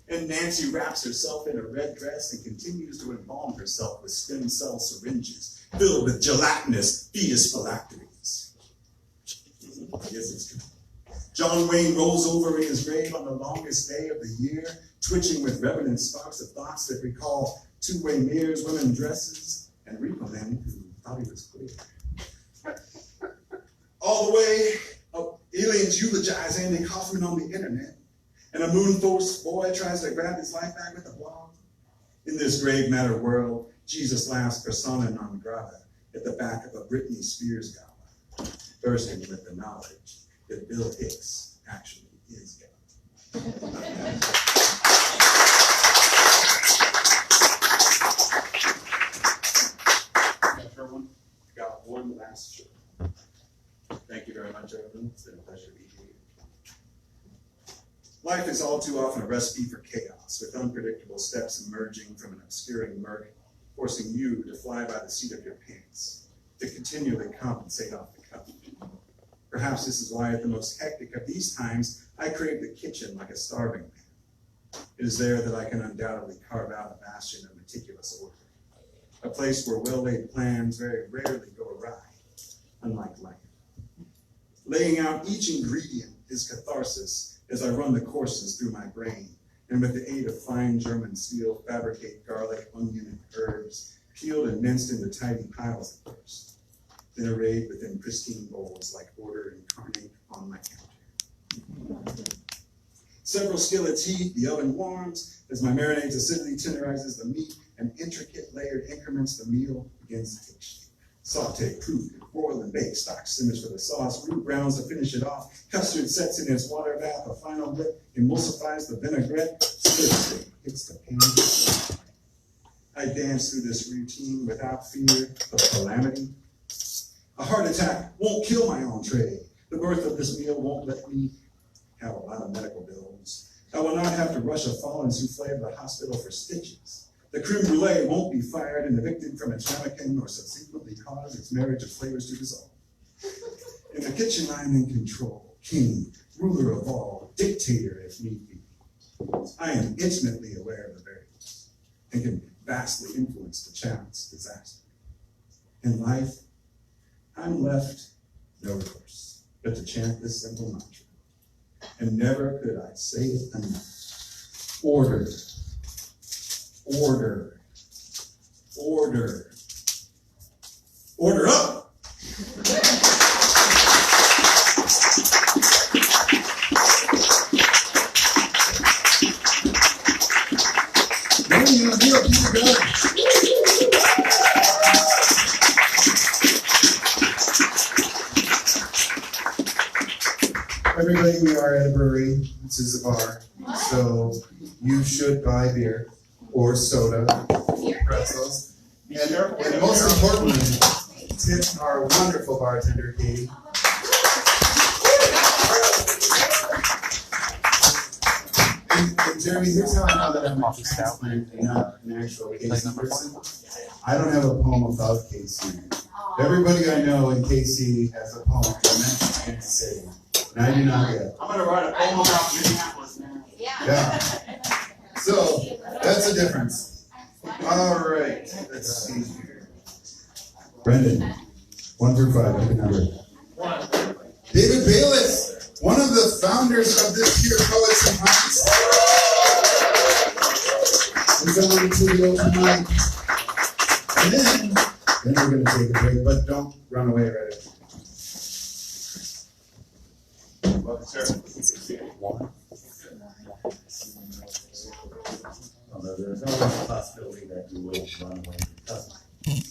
And Nancy wraps herself in a red dress and continues to embalm herself with stem cell syringes filled with gelatinous fetus phylacteries. Yes, it's true. John Wayne rolls over in his grave on the longest day of the year, twitching with revenant sparks of thoughts that recall two-way mirrors, women dresses, and repo men who thought he was clear. All the way up, aliens eulogize Andy Kaufman on the internet, and a moon-forced boy tries to grab his life back with a blog. In this grave matter world, Jesus laughs persona non grata at the back of a Britney Spears gala, bursting with the knowledge that Bill Hicks actually is God. I got one last show. Thank you very much, everyone. It's been a pleasure to be here. Life is all too often a recipe for chaos, with unpredictable steps emerging from an obscuring murk, forcing you to fly by the seat of your pants, to continually compensate off the cuff. Perhaps this is why at the most hectic of these times, I crave the kitchen like a starving man. It is there that I can undoubtedly carve out a bastion of meticulous order, a place where well-laid plans very rarely go awry, unlike life. Laying out each ingredient is catharsis as I run the courses through my brain, and with the aid of fine German steel, fabricate garlic, onion, and herbs, peeled and minced into tidy piles at first, then arrayed within pristine bowls like order incarnate on my counter. Several skillets heat, the oven warms, as my marinades acidity tenderizes the meat, and intricate layered increments the meal begins to take shape. Saute, proof, boil and bake, stock simmers for the sauce, roux browns to finish it off, custard sets in its water bath, a final whip emulsifies the vinaigrette, split hits the pan. I dance through this routine without fear of calamity. A heart attack won't kill my entree. The birth of this meal won't let me have a lot of medical bills. I will not have to rush a fallen souffle to the hospital for stitches. The creme brulee won't be fired and evicted from its ramekin or subsequently cause its marriage of flavors to dissolve. In the kitchen, I am in control, king, ruler of all, dictator if need be. I am intimately aware of the variables and can vastly influence the chance disaster. In life, I'm left no recourse but to chant this simple mantra. And never could I say it enough. Order. Order. Order. Order up! Everybody, we are at a brewery. This is a bar. So you should buy beer or soda, pretzels. And most importantly, tip our wonderful bartender, Katie. And Jeremy, here's how I know that I'm a transplant and not an actual KC person. I don't have a poem about KC. Everybody I know in KC has a poem that mentions Kansas City. And I do not yet. I'm gonna write a poem about Minneapolis now. Yeah. So that's the difference. All right. Let's see here. Brendan, 1 through 5, pick a number. 1. David Bayless. members of this here Poets and Pints. We're going to the open mic. And then we're going to take a break, but don't run away right away. Welcome, sir. Although there's always a possibility that you will run away because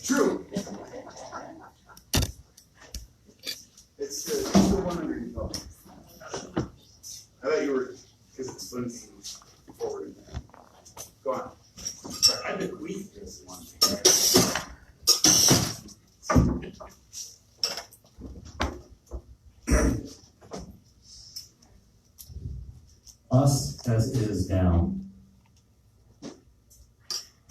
True. It's the one under your phone. I thought you were, because it's flimsy forward in there. Go on. Sorry, I bequeath this one. us as is down.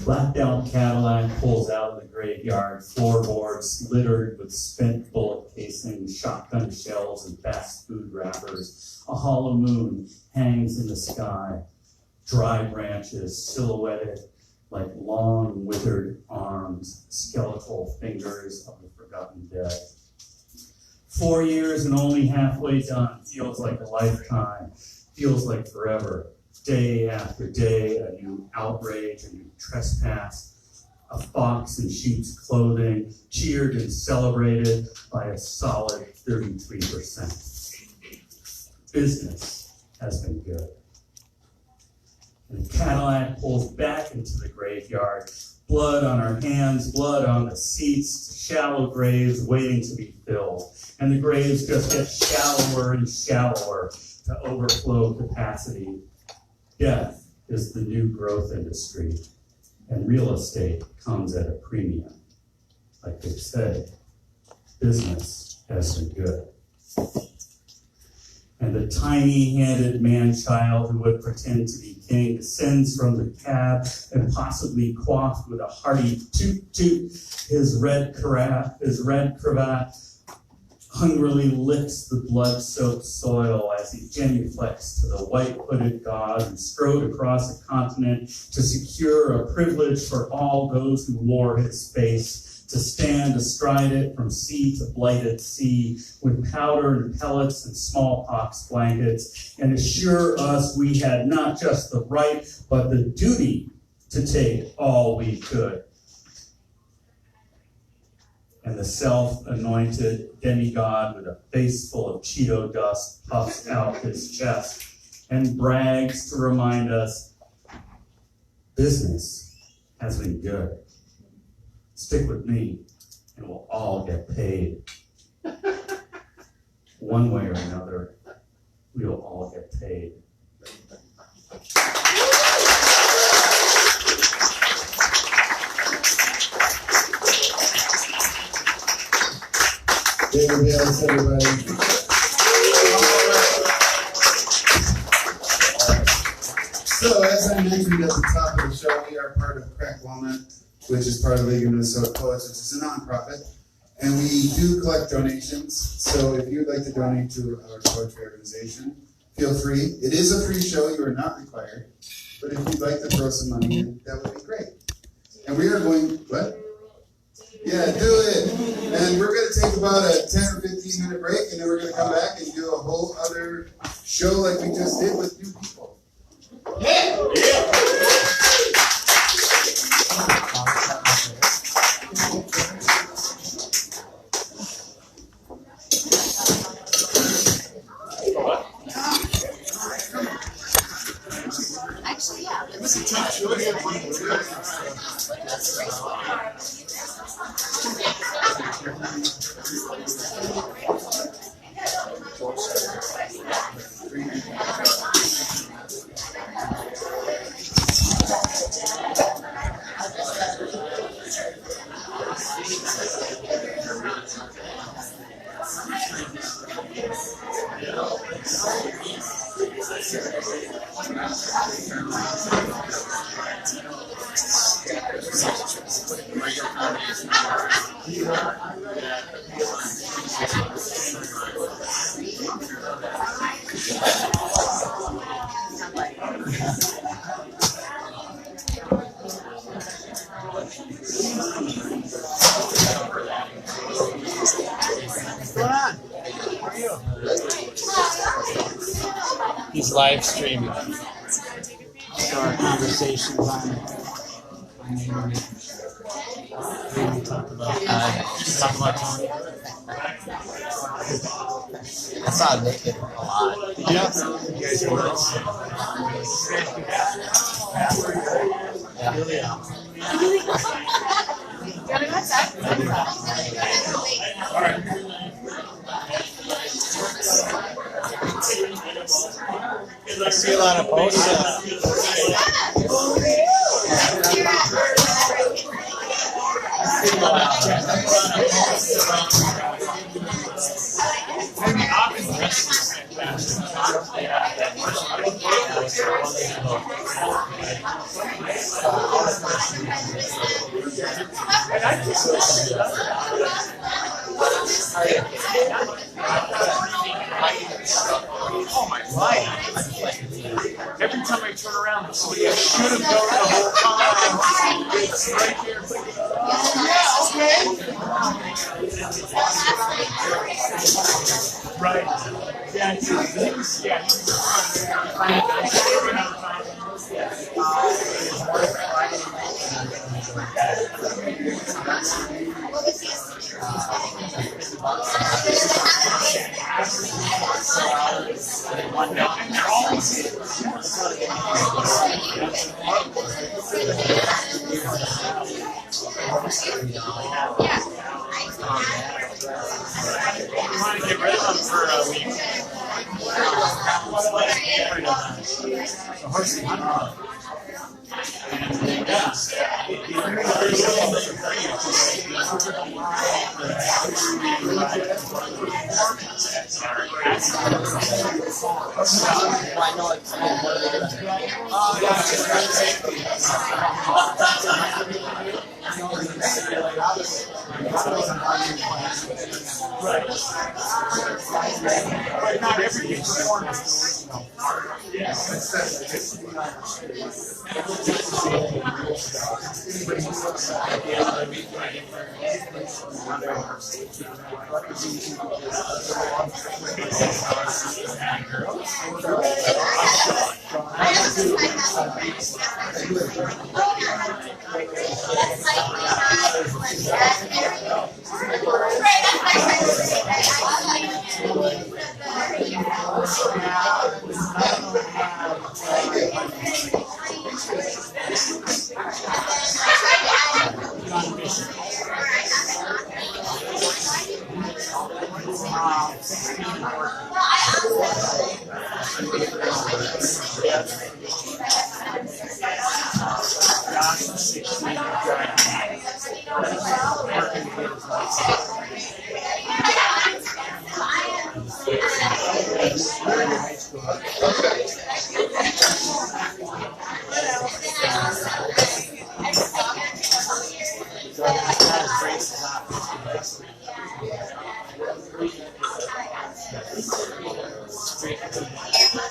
Blacked out Cadillac pulls out of the graveyard, floorboards littered with spent bullet casings, shotgun shells, and fast food wrappers. A hollow moon hangs in the sky. Dry branches silhouetted like long withered arms, skeletal fingers of the forgotten dead. 4 years and only halfway done feels like a lifetime, feels like forever. Day after day, a new outrage, a new trespass, a fox in sheep's clothing, cheered and celebrated by a solid 33%. Business has been good. And the Cadillac pulls back into the graveyard, blood on our hands, blood on the seats, shallow graves waiting to be filled. And the graves just get shallower and shallower to overflow capacity. Death is the new growth industry, and real estate comes at a premium. Like they say, business has been good. And the tiny-handed man-child who would pretend to be king descends from the cab, impossibly coiffed with a hearty toot-toot. His red cravat hungrily licks the blood-soaked soil as he genuflects to the white-hooded god who strode across a continent to secure a privilege for all those who wore his face, to stand astride it from sea to blighted sea, with powder and pellets and smallpox blankets, and assure us we had not just the right, but the duty to take all we could. And the self-anointed demigod with a face full of Cheeto dust puffs out his chest and brags to remind us, business has been good. Stick with me and we'll all get paid. One way or another, we will all get paid. There we go, everybody. So, as I mentioned at the top of the show, we are part of Crack Walnut, which is part of the League of Minnesota Poets, which is a nonprofit. And we do collect donations. So if you'd like to donate to our poetry organization, feel free. It is a free show. You are not required. But if you'd like to throw some money in, that would be great. And we are going, what? Yeah, do it. And we're going to take about a 10 or 15 minute break, and then we're going to come back and do a whole other show like we just did with new people. Yeah! Yeah! Actually, yeah. It was a tough choice. He's live streaming. So our conversations on the internet. We talk about Tony. I saw Naked a lot. Yeah. You guys are nice. Yeah. You wanna go outside? All right. I see a lot of posts. Oh my life. Every time I turn around, there's somebody I should have known the whole time. It's right here. Right. Yeah, he was You want to get rid of them for a week. Right. But not every performance.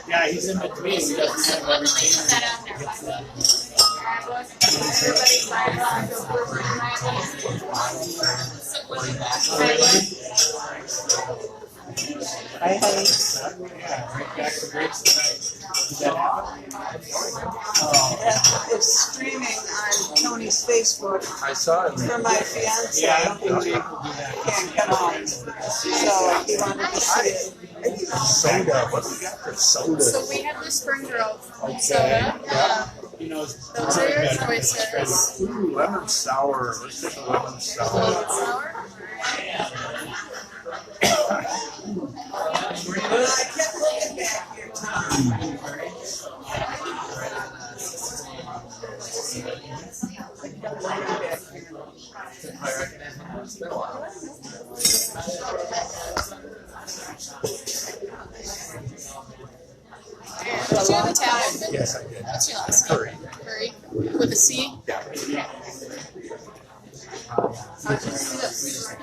Yeah, he's in between. He doesn't have everything. Hi, honey. Yeah, right back to grapes tonight. Did that happen? It's streaming on Tony's Facebook I saw it. for my fiance. Yeah, I don't think Jake will do that. Can't come on. So he wanted to see it. Soda. What do we got for soda? So we have the Spring Grove Okay. soda. Yeah. You know, Those are your choices. Ooh, lemon sour. Let's take a lemon sour. Sour. I kept looking back here, Tom. Did you have Italian? Yes, I did. What's your last Curry. name? Curry. With a C? Yeah. How'd you see this?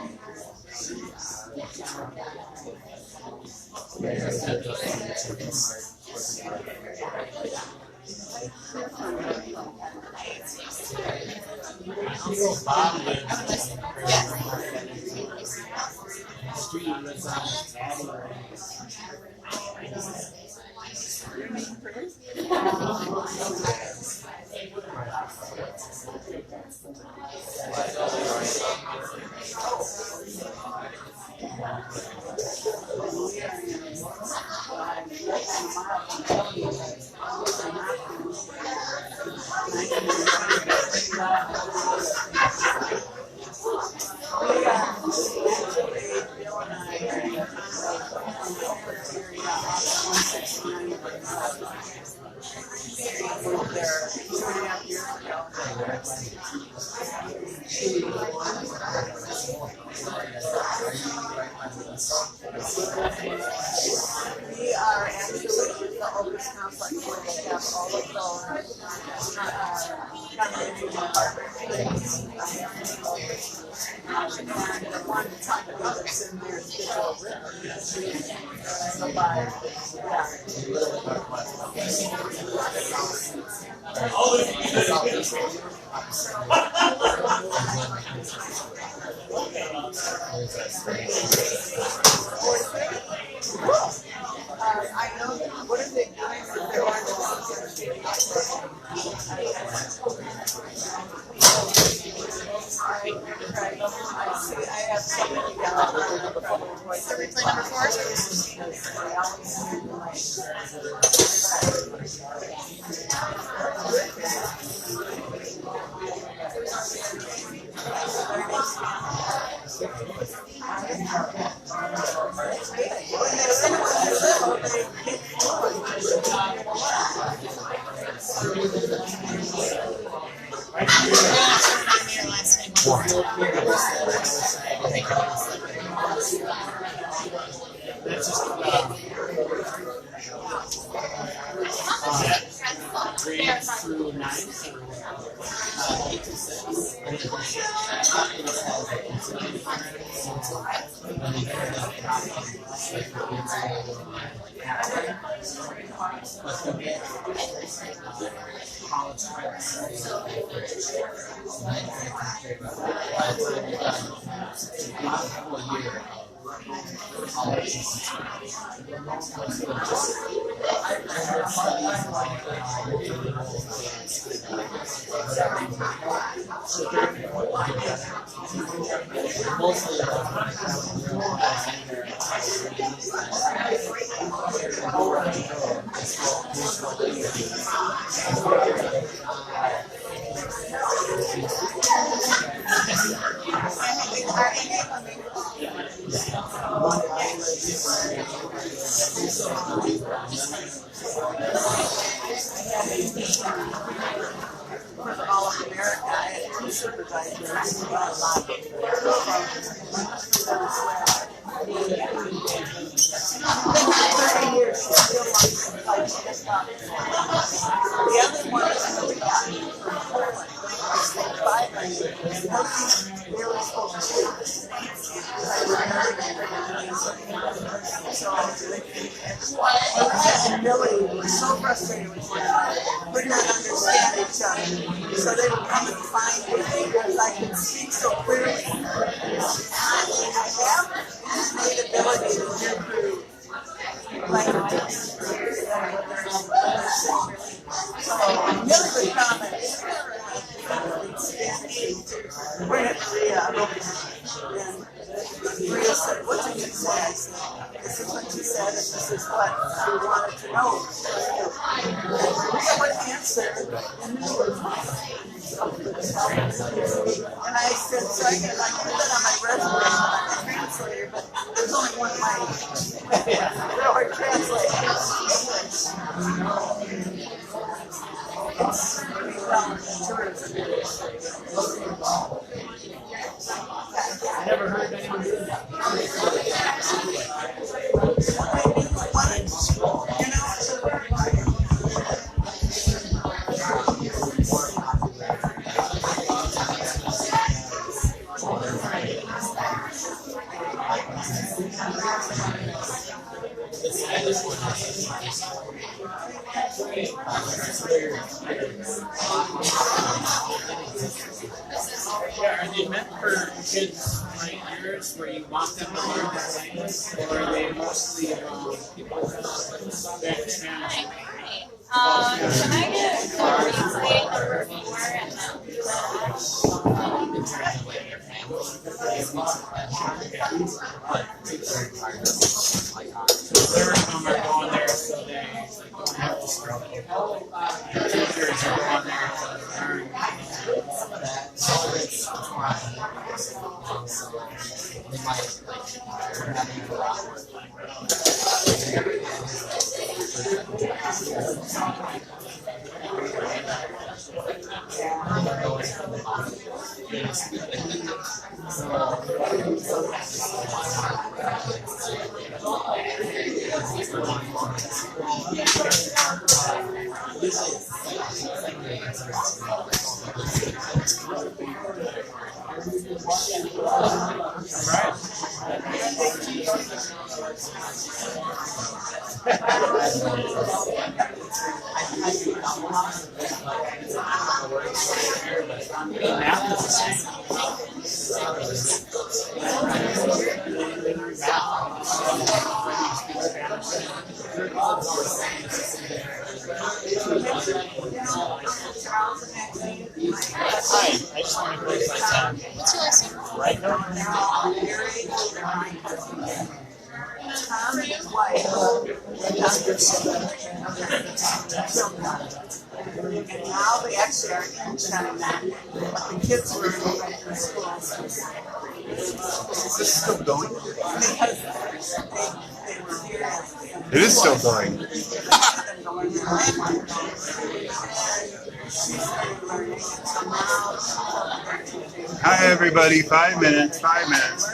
Bob lives in the street. He lives on his We are actually the oldest complex where they have all of those condominium apartments. And the one company that's in there is Digital River. So by, I know, what are they doing with their orange I see, I have so many gallons. So we play number 4? That's just 3 through 9. 8 to all of America, I had 2 supervisors, a lot of years, still like the other one is really happy from Poland. They were supposed to and Billy was so frustrated with one another, could not understand each other. So they would come and find me because I could speak so clearly. I have innate ability to improve languages. So Billy would come and bring it to Maria, and Maria said, "What did you say?" I said, "This is what you said, and this is what we wanted to know." And Maria would answer, and we were and I said, "So I put that on my resume, I'm a translator, but there's only one language." Or translate English. I never heard anyone do that. Yeah, are they meant for kids like yours where you want them to learn the language, or are they mostly people that Spanish? Can I get replay number 4 and then Third of them are going there so they don't have to struggle. Teachers are going there to learn. Hi, I just want to break my time. what's your last name? Right now? And now they actually are shutting that. But the kids were in school. Is this still going? Because they were here. It is still going. Hi everybody, 5 minutes, 5 minutes.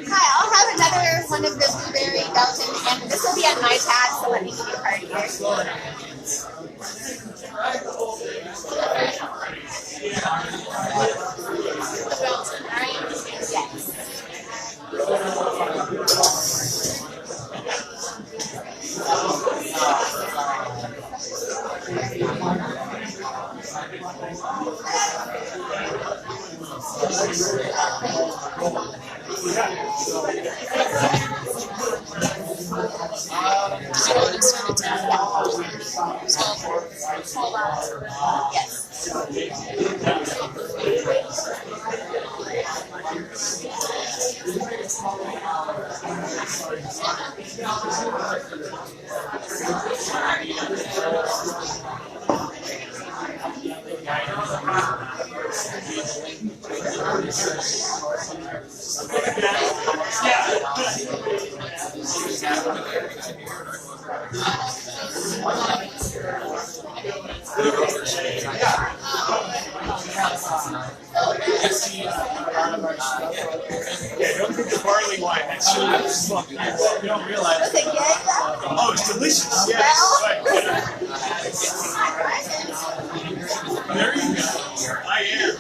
Hi, I'll have another one of the blueberry Belgian, and this will be on my pad, so let me give you a card here. The Belgian, right? Yes. Yeah, don't drink the barley wine. That's sugar. You don't realize. Oh, it's delicious. Yeah. There you go. I am.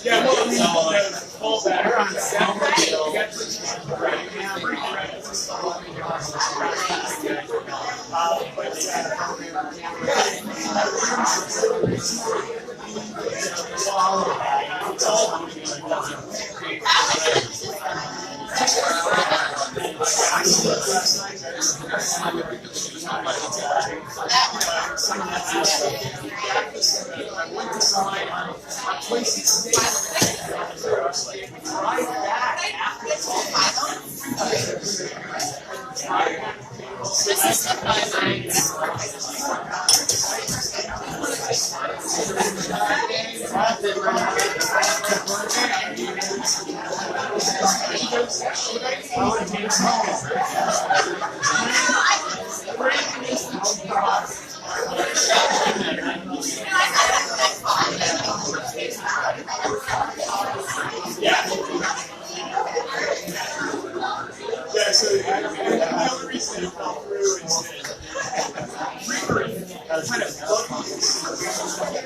Yeah, well, I mean, the full batter on This is the 5 nights. Yeah, so the only reason it fell through is kind of so they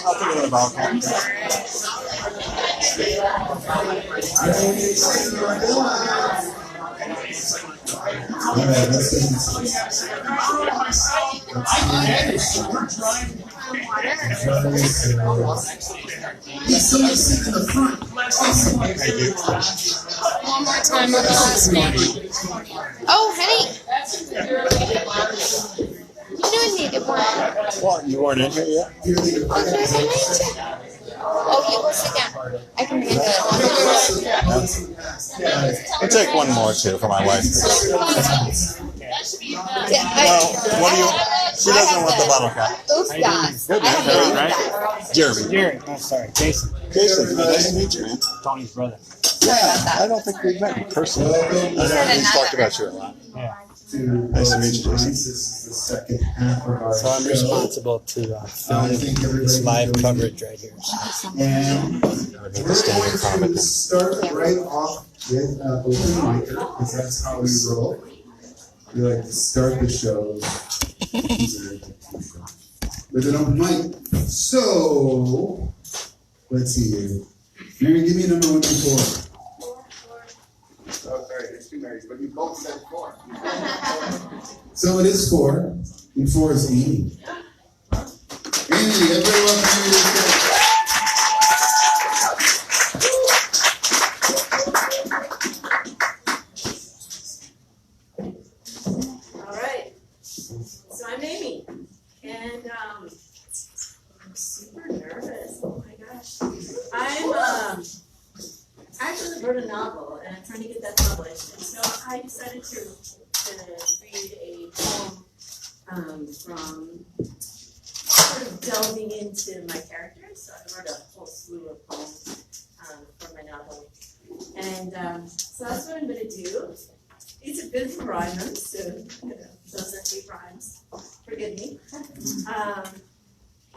I'll take another bottle cap. Somebody sit in the front. Thank you. One more time with the last name. Oh, hey. You know I needed one. Well, you weren't in here yet? Oh, you go sit down. I can get I'll take one more too for my wife. Well, What do you? She doesn't want the bottle cap. Oof, guys. Good, man. Jeremy, right? Jeremy. Oh, sorry, Jason. Jason, nice to meet you, man. Tony's brother. Yeah, I don't think we've met in person. I know he's talked about you a lot. Yeah. Nice to meet you, Jason. This is the second half of our So I'm show. responsible to I film think everybody this live knows coverage right here. And I would need we're to stand going in front of to him. start right off with open micer, because that's how we roll. We like to start the shows with an open mic. So, let's see here. Mary, give me number 1 through 4. Oh, sorry, there's 2 Marys, but you both said 4. So it is 4, and 4 is Amy. Amy, everyone welcome Amy to the show. All right. So I'm Amy, and I'm super nervous. Oh my gosh. I'm actually wrote a novel, and I'm trying to get that published. And so I decided to read a poem from sort of delving into my characters. So I wrote a whole slew of poems for my novel, and so that's what I'm going to do. It's a bit of a rhyme, so those that hate rhymes, forgive me.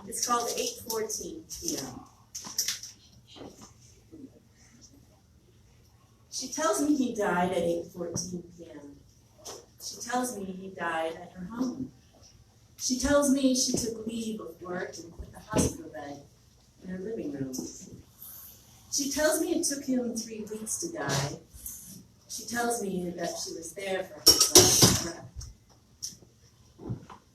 It's called 8:14 p.m. She tells me he died at 8:14 p.m. She tells me he died at her home. She tells me she took leave of work and put the hospital bed in her living room. She tells me it took him 3 weeks to die. She tells me that she was there for his last breath.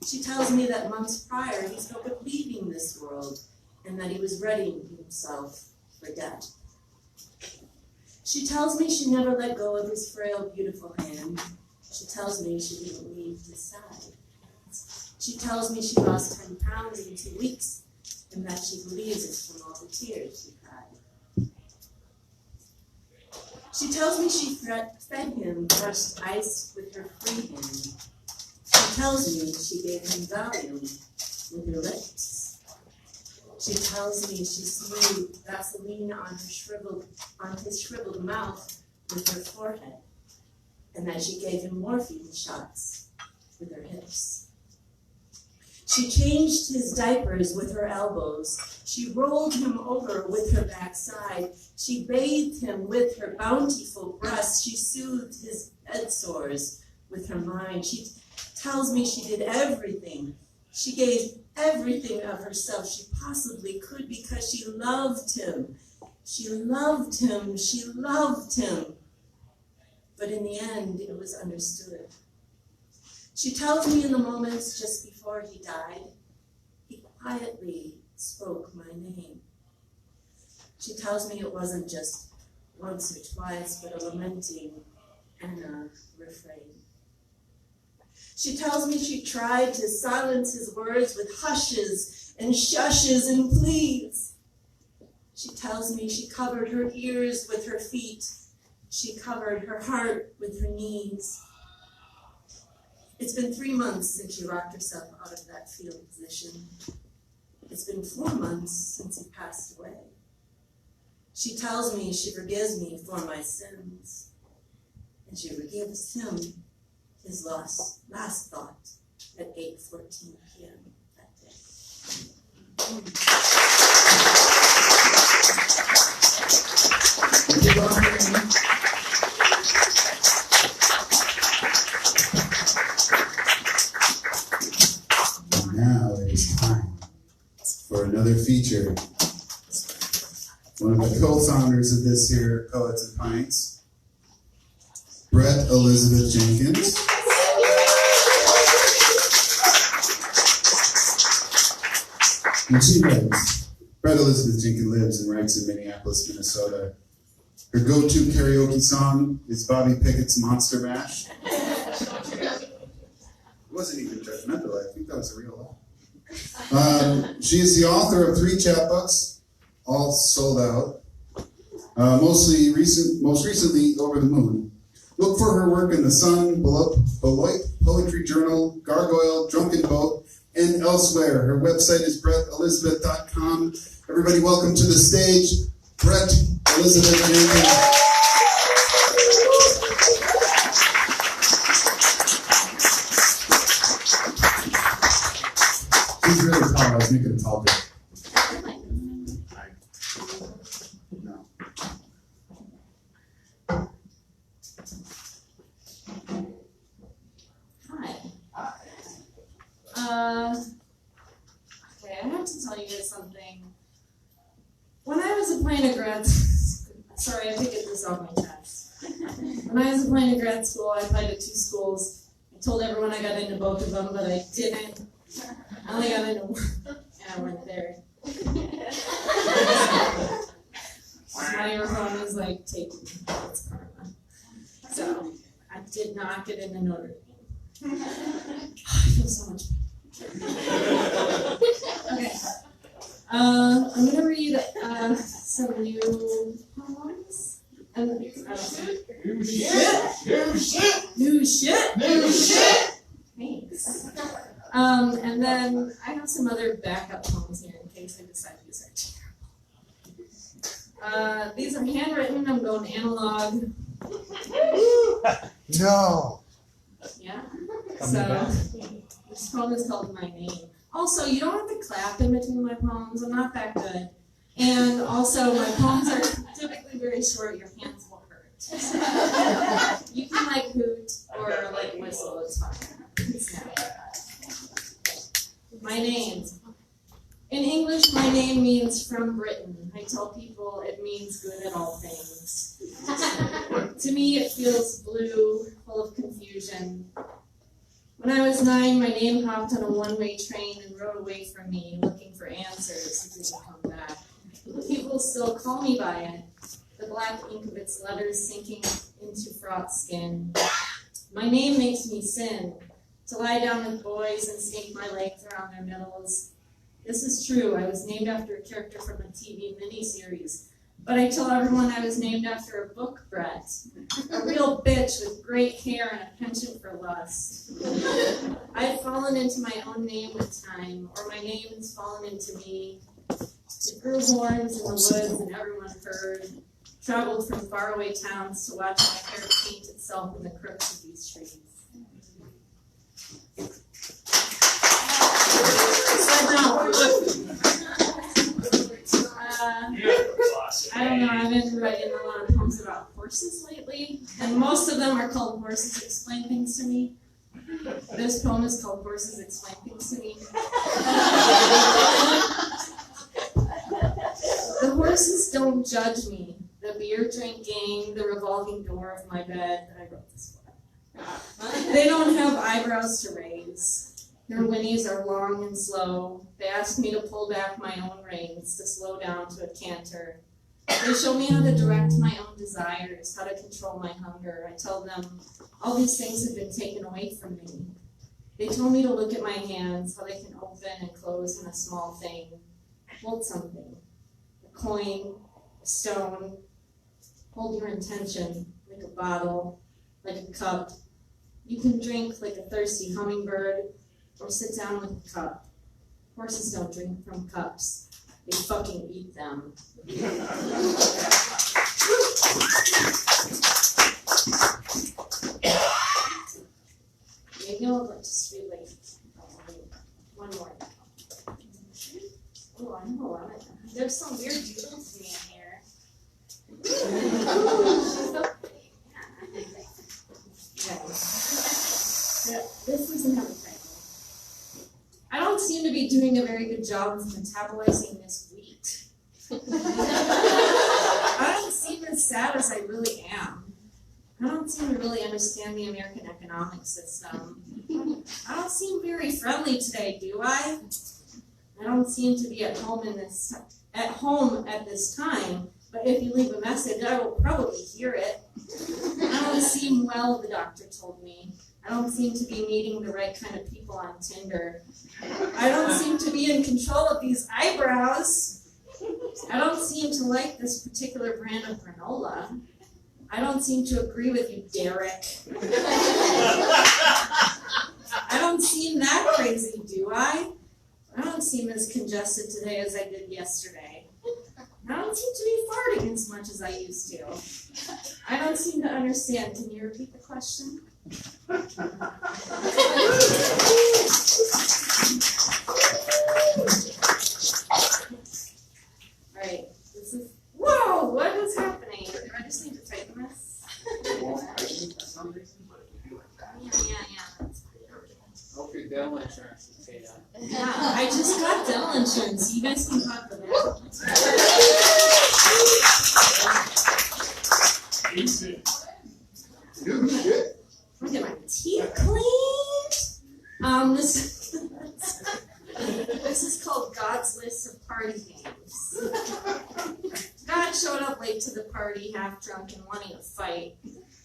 She tells me that months prior he spoke of leaving this world and that he was readying himself for death. She tells me she never let go of his frail, beautiful hand. She tells me she didn't leave his side. She tells me she lost 10 pounds in 2 weeks and that she believes it's from all the tears she cried. She tells me she fed him crushed ice with her free hand. She tells me she gave him Valium with her lips. She tells me she smeared Vaseline on his shriveled mouth with her forehead, and that she gave him morphine shots with her hips. She changed his diapers with her elbows. She rolled him over with her backside. She bathed him with her bountiful breasts. She soothed his bed sores with her mind. She tells me she did everything. She gave everything of herself she possibly could because she loved him. She loved him. She loved him. But in the end, it was understood. She tells me in the moments just before he died, he quietly spoke my name. She tells me it wasn't just once or twice, but a lamenting and a refrain. She tells me she tried to silence his words with hushes and shushes and pleas. She tells me she covered her ears with her feet. She covered her heart with her knees. It's been 3 months since she rocked herself out of that fetal position. It's been 4 months since he passed away. She tells me she forgives me for my sins, and she forgives him his last thought at 8:14 p.m. that day. Now it is time for another feature. One of the co-founders of this here Poets and Pints, Brett Elizabeth Jenkins. And she writes. Brett Elizabeth Jenkins lives and writes in Minneapolis, Minnesota. Her go-to karaoke song is Bobby Pickett's Monster Mash. It wasn't even judgmental. I think that was a real laugh. She is the author of 3 chapbooks, all sold out. Most recently, Over the Moon. Look for her work in The Sun, Beloit Poetry Journal, Gargoyle, Drunken Boat, and elsewhere. Her website is brettelizabeth.com. Everybody welcome to the stage, Brett Elizabeth Jenkins. She's really tall. I was making a tall joke. No. Okay, I have to tell you guys something. When I was applying to grad sorry, I have to get this off my chest. When I was applying to grad school, I applied to 2 schools. I told everyone I got into both of them, but I didn't. I only got into one, and I went there. My microphone is like taking me. It's karma. So, I did not get into Notre Dame. I feel so much better. Okay. I'm going to read some new poems. And, New shit! Thanks. And then I have some other backup poems here in case I decide these are terrible. These are handwritten. I'm going analog. No. Yeah. So this poem is called My Name. Also, you don't have to clap in between my poems. I'm not that good. And also, my poems are typically very short. Your hands will hurt. You can like hoot or like whistle. It's fine. It's not. My name. In English, my name means from Britain. I tell people it means good at all things. To me, it feels blue, full of confusion. When I was 9, my name hopped on a one-way train and rode away from me, looking for answers. It didn't come back. People still call me by it, the black ink of its letters sinking into fraught skin. My name makes me sin, to lie down with boys and snake my legs around their middles. This is true. I was named after a character from a TV miniseries. But I tell everyone I was named after a book brat, a real bitch with great hair and a penchant for lust. I've fallen into my own name with time, or my name has fallen into me. It grew horns in the woods and everyone heard. Traveled from faraway towns to watch my hair paint itself in the crooks of these trees. I don't know, I've been writing a lot of poems about horses lately, and most of them are called Horses Explain Things to Me. This poem is called Horses Explain Things to Me. The horses don't judge me. The beer drinking, the revolving door of my bed. I wrote this one. They don't have eyebrows to raise. Their whinnies are long and slow. They ask me to pull back my own reins, to slow down to a canter. They show me how to direct my own desires, how to control my hunger. I tell them all these things have been taken away from me. They told me to look at my hands, how they can open and close in a small thing. Hold something. A coin, a stone. Hold your intention, like a bottle, like a cup. You can drink like a thirsty hummingbird, or sit down with a cup. Horses don't drink from cups. They fucking eat them. Maybe I'll just read like one more. Oh, I know. There's some weird doodles to me in here. She's so pretty. Yeah. This doesn't have a title. I don't seem to be doing a very good job of metabolizing this wheat. I don't seem as sad as I really am. I don't seem to really understand the American economic system. I don't seem very friendly today, do I? I don't seem to be at home at this time, but if you leave a message, I will probably hear it. I don't seem well, the doctor told me. I don't seem to be meeting the right kind of people on Tinder. I don't seem to be in control of these eyebrows. I don't seem to like this particular brand of granola. I don't seem to agree with you, Derek. I don't seem that crazy, do I? I don't seem as congested today as I did yesterday. I don't seem to be farting as much as I used to. I don't seem to understand. Can you repeat the question? Alright, this is. Whoa! What is happening? Do I just need to tighten this? Yeah. Hope your dental insurance is paid out. Yeah, I just got dental insurance. You guys can talk to that. Look at my teeth cleaned. This is called God's List of Party Games. God showed up late to the party, half drunk and wanting to fight.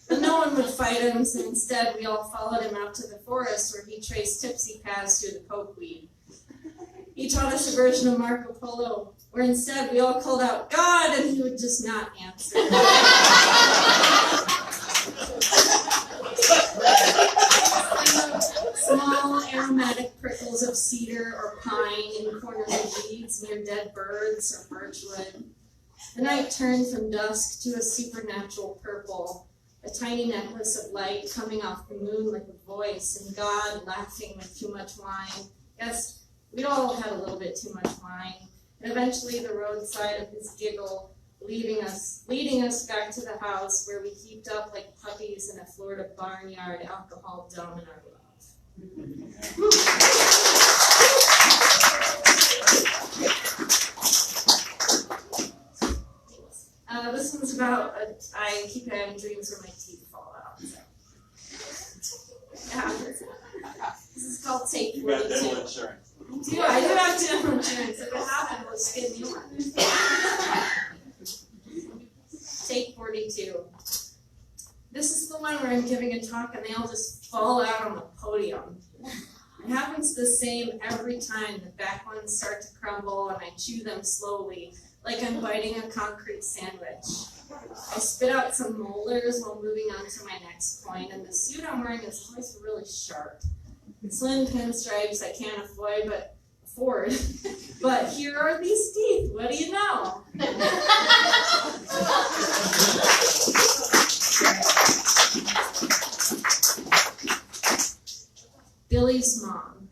But no one would fight him, so instead we all followed him out to the forest where he traced tipsy paths through the pokeweed. He taught us a version of Marco Polo, where instead we all called out, God, and he would just not answer. Small aromatic prickles of cedar or pine in corners of weeds near dead birds or birchwood. The night turned from dusk to a supernatural purple, a tiny necklace of light coming off the moon like a voice, and God laughing with too much wine. Yes, we all had a little bit too much wine. And eventually the roadside of his giggle, leading us back to the house where we heaped up like puppies in a Florida barnyard, alcohol dumb in our love. This one's about, I keep having dreams where my teeth fall out. So. Yeah. This is called Take 42. You got dental insurance. I do have dental insurance. If it happened, we'll just get a new one. Take 42. This is the one where I'm giving a talk and they all just fall out on the podium. It happens the same every time. The back ones start to crumble and I chew them slowly, like I'm biting a concrete sandwich. I spit out some molars while moving on to my next point, and the suit I'm wearing is always really sharp. Slim pinstripes I can't afford, but here are these teeth. What do you know? Billy's mom.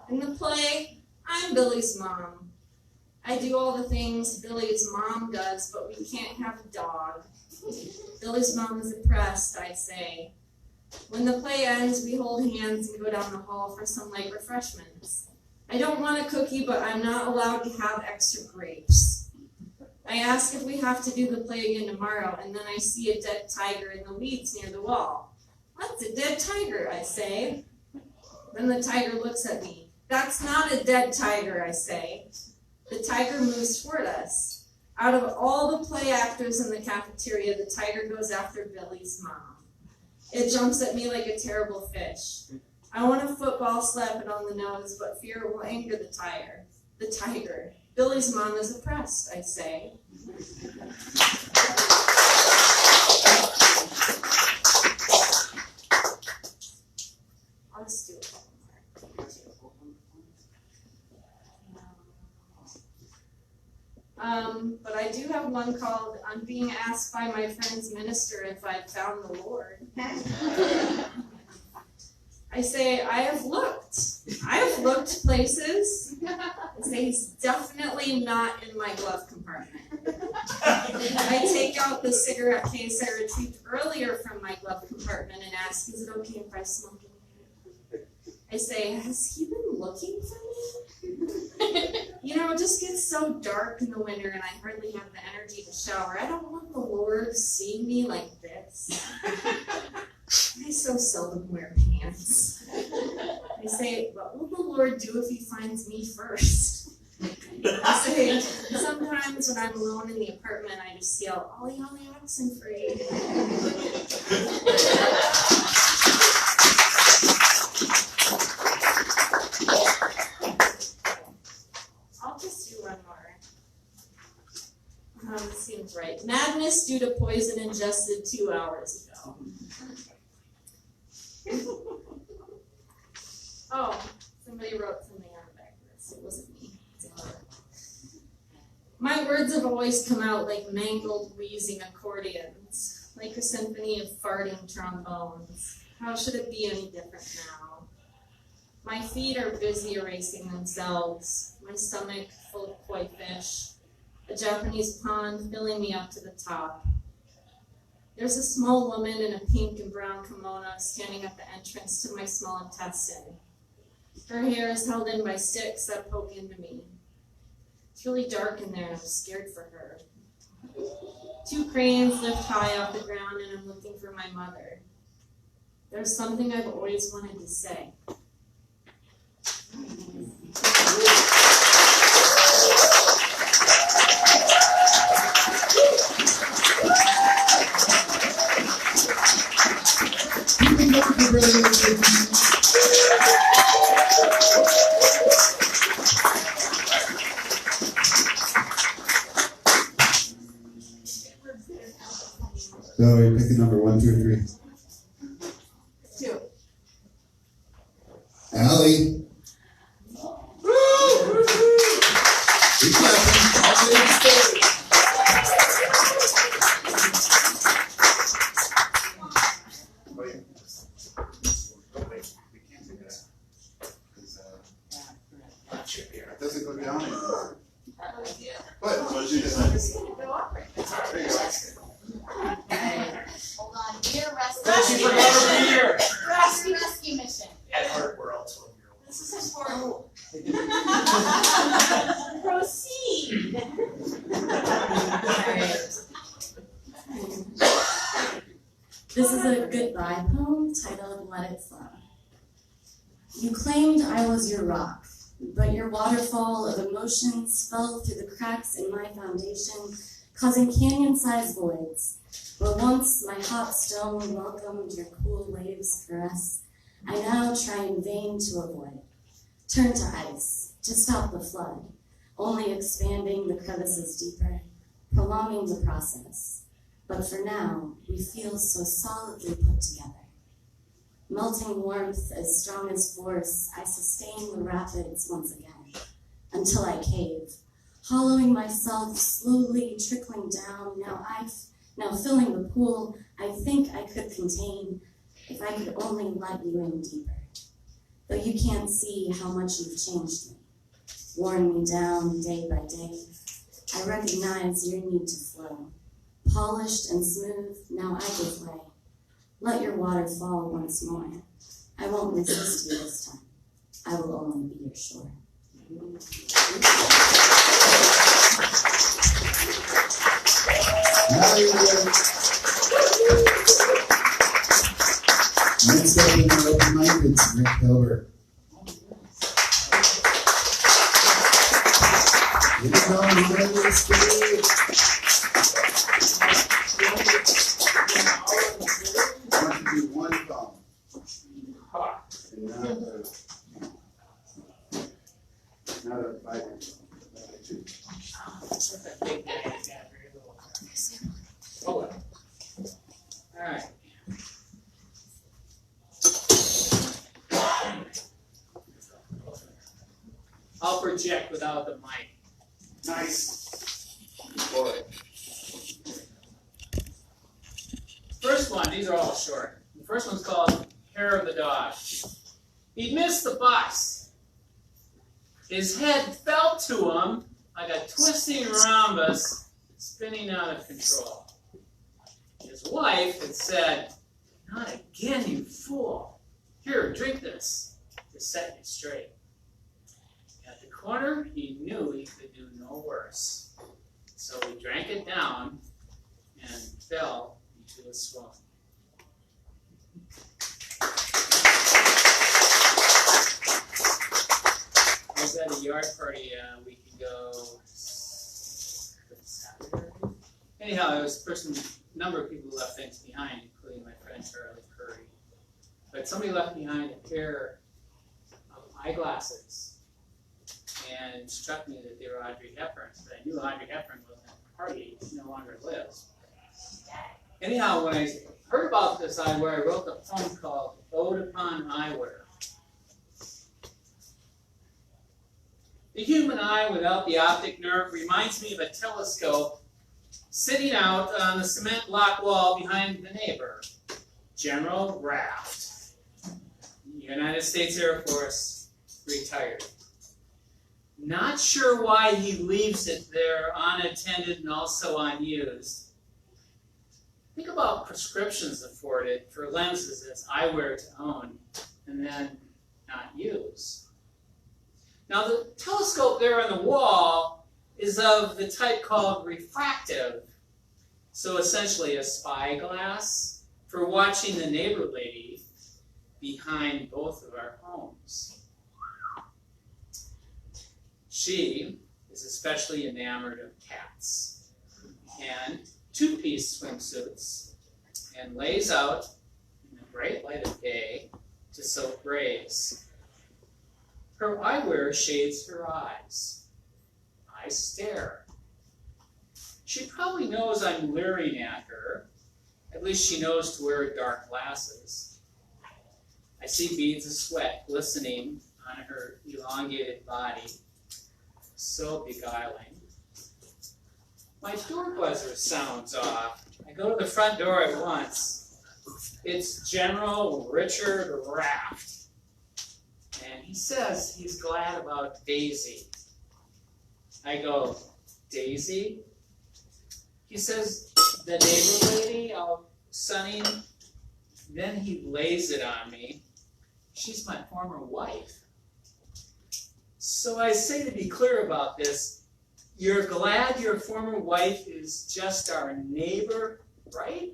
In the play, I'm Billy's mom. I do all the things Billy's mom does, but we can't have a dog. Billy's mom is oppressed, I say. When the play ends, we hold hands and go down the hall for some light refreshments. I don't want a cookie, but I'm not allowed to have extra grapes. I ask if we have to do the play again tomorrow, and then I see a dead tiger in the weeds near the wall. What's a dead tiger, I say. Then the tiger looks at me. That's not a dead tiger, I say. The tiger moves toward us. Out of all the play actors in the cafeteria, the tiger goes after Billy's mom. It jumps at me like a terrible fish. I want a football slap it on the nose, but fear will anger the tiger. Billy's mom is oppressed, I say. I'll just do it. But I do have one called, I'm being asked by my friend's minister if I've found the Lord. I say, I have looked places. I say, he's definitely not in my glove compartment. I take out the cigarette case I retrieved earlier from my glove compartment and ask, is it okay if I smoke it? I say, has he been looking for me? You know, it just gets so dark in the winter and I hardly have the energy to shower. I don't want the Lord seeing me like this. I so seldom wear pants. I say, what will the Lord do if he finds me first? I say, sometimes when I'm alone in the apartment, I just yell, Ollie, Ollie, oxen free. I'll just do one more. This seems right. Madness due to poison ingested 2 hours ago. Oh, somebody wrote something on the back of this. It wasn't me. My words have always come out like mangled, wheezing accordions, like a symphony of farting trombones. How should it be any different now? My feet are busy erasing themselves, my stomach full of koi fish, a Japanese pond filling me up to the top. There's a small woman in a pink and brown kimono standing at the entrance to my small intestine. Her hair is held in by sticks that poke into me. It's really dark in there and I'm scared for her. 2 cranes lift high off the ground and I'm looking for my mother. There's something I've always wanted to say. So you're picking number 1, 2, or 3. 2. Allie. Keep clapping. I'll say it straight. It doesn't go down anymore. What? What did you say? There you go. Hold on. Beer rescue. She forgot her beer. Rescue mission. At Heart World. This is important. Proceed. This is a goodbye poem titled Let It Flow. You claimed I was your rock, but your waterfall of emotions fell through the cracks in my foundation, causing canyon-sized voids. Where once my hot stone welcomed your cool waves' caress, I now try in vain to avoid. Turn to ice, to stop the flood. only expanding the crevices deeper, prolonging the process. But for now, we feel so solidly put together. Melting warmth as strong as force, I sustain the rapids once again, until I cave, hollowing myself, slowly trickling down, now filling the pool I think I could contain if I could only let you in deeper. Though you can't see how much you've changed me, worn me down day by day, I recognize your need to flow. Polished and smooth, now I give way. Let your water fall once more. I won't resist you this time. I will only be your shore. Next up in our open mic, it's Rick Hilbert. It's on the stage. I want to do one thumb. And not a vibrant thumb, not a two. All right. I'll project without the mic. Nice. Boy. First one, these are all short. The first one's called Hair of the Dog. He missed the bus. His head fell to him like a twisting rhombus, spinning out of control. His wife had said, "Not again, you fool. Here, drink this to set you straight." At the corner, he knew he could do no worse. So he drank it down and fell into a swoon. I was at a yard party a week ago. Anyhow, it was a number of people who left things behind, including my friend Charlie Curry. But somebody left behind a pair of eyeglasses, and it struck me that they were Audrey Hepburn's. But I knew Audrey Hepburn wasn't at the party; she no longer lives. Anyhow, when I heard about this eyewear, I wrote the poem called "Ode Upon Eyewear." The human eye without the optic nerve reminds me of a telescope sitting out on the cement block wall behind the neighbor, General Raft, United States Air Force, retired. Not sure why he leaves it there unattended and also unused. Think about prescriptions afforded for lenses as eyewear to own and then not use. Now the telescope there on the wall is of the type called refractive, so essentially a spyglass for watching the neighbor lady behind both of our homes. She is especially enamored of cats and two-piece swimsuits and lays out in the bright light of day to soak rays. Her eyewear shades her eyes. I stare. She probably knows I'm leering at her. At least she knows to wear dark glasses. I see beads of sweat glistening on her elongated body. So beguiling. My door buzzer sounds off. I go to the front door at once. It's General Richard Raft. And he says he's glad about Daisy. I go, Daisy? He says, the neighbor lady out sunning. Then he lays it on me. She's my former wife. So I say, to be clear about this, you're glad your former wife is just our neighbor, right?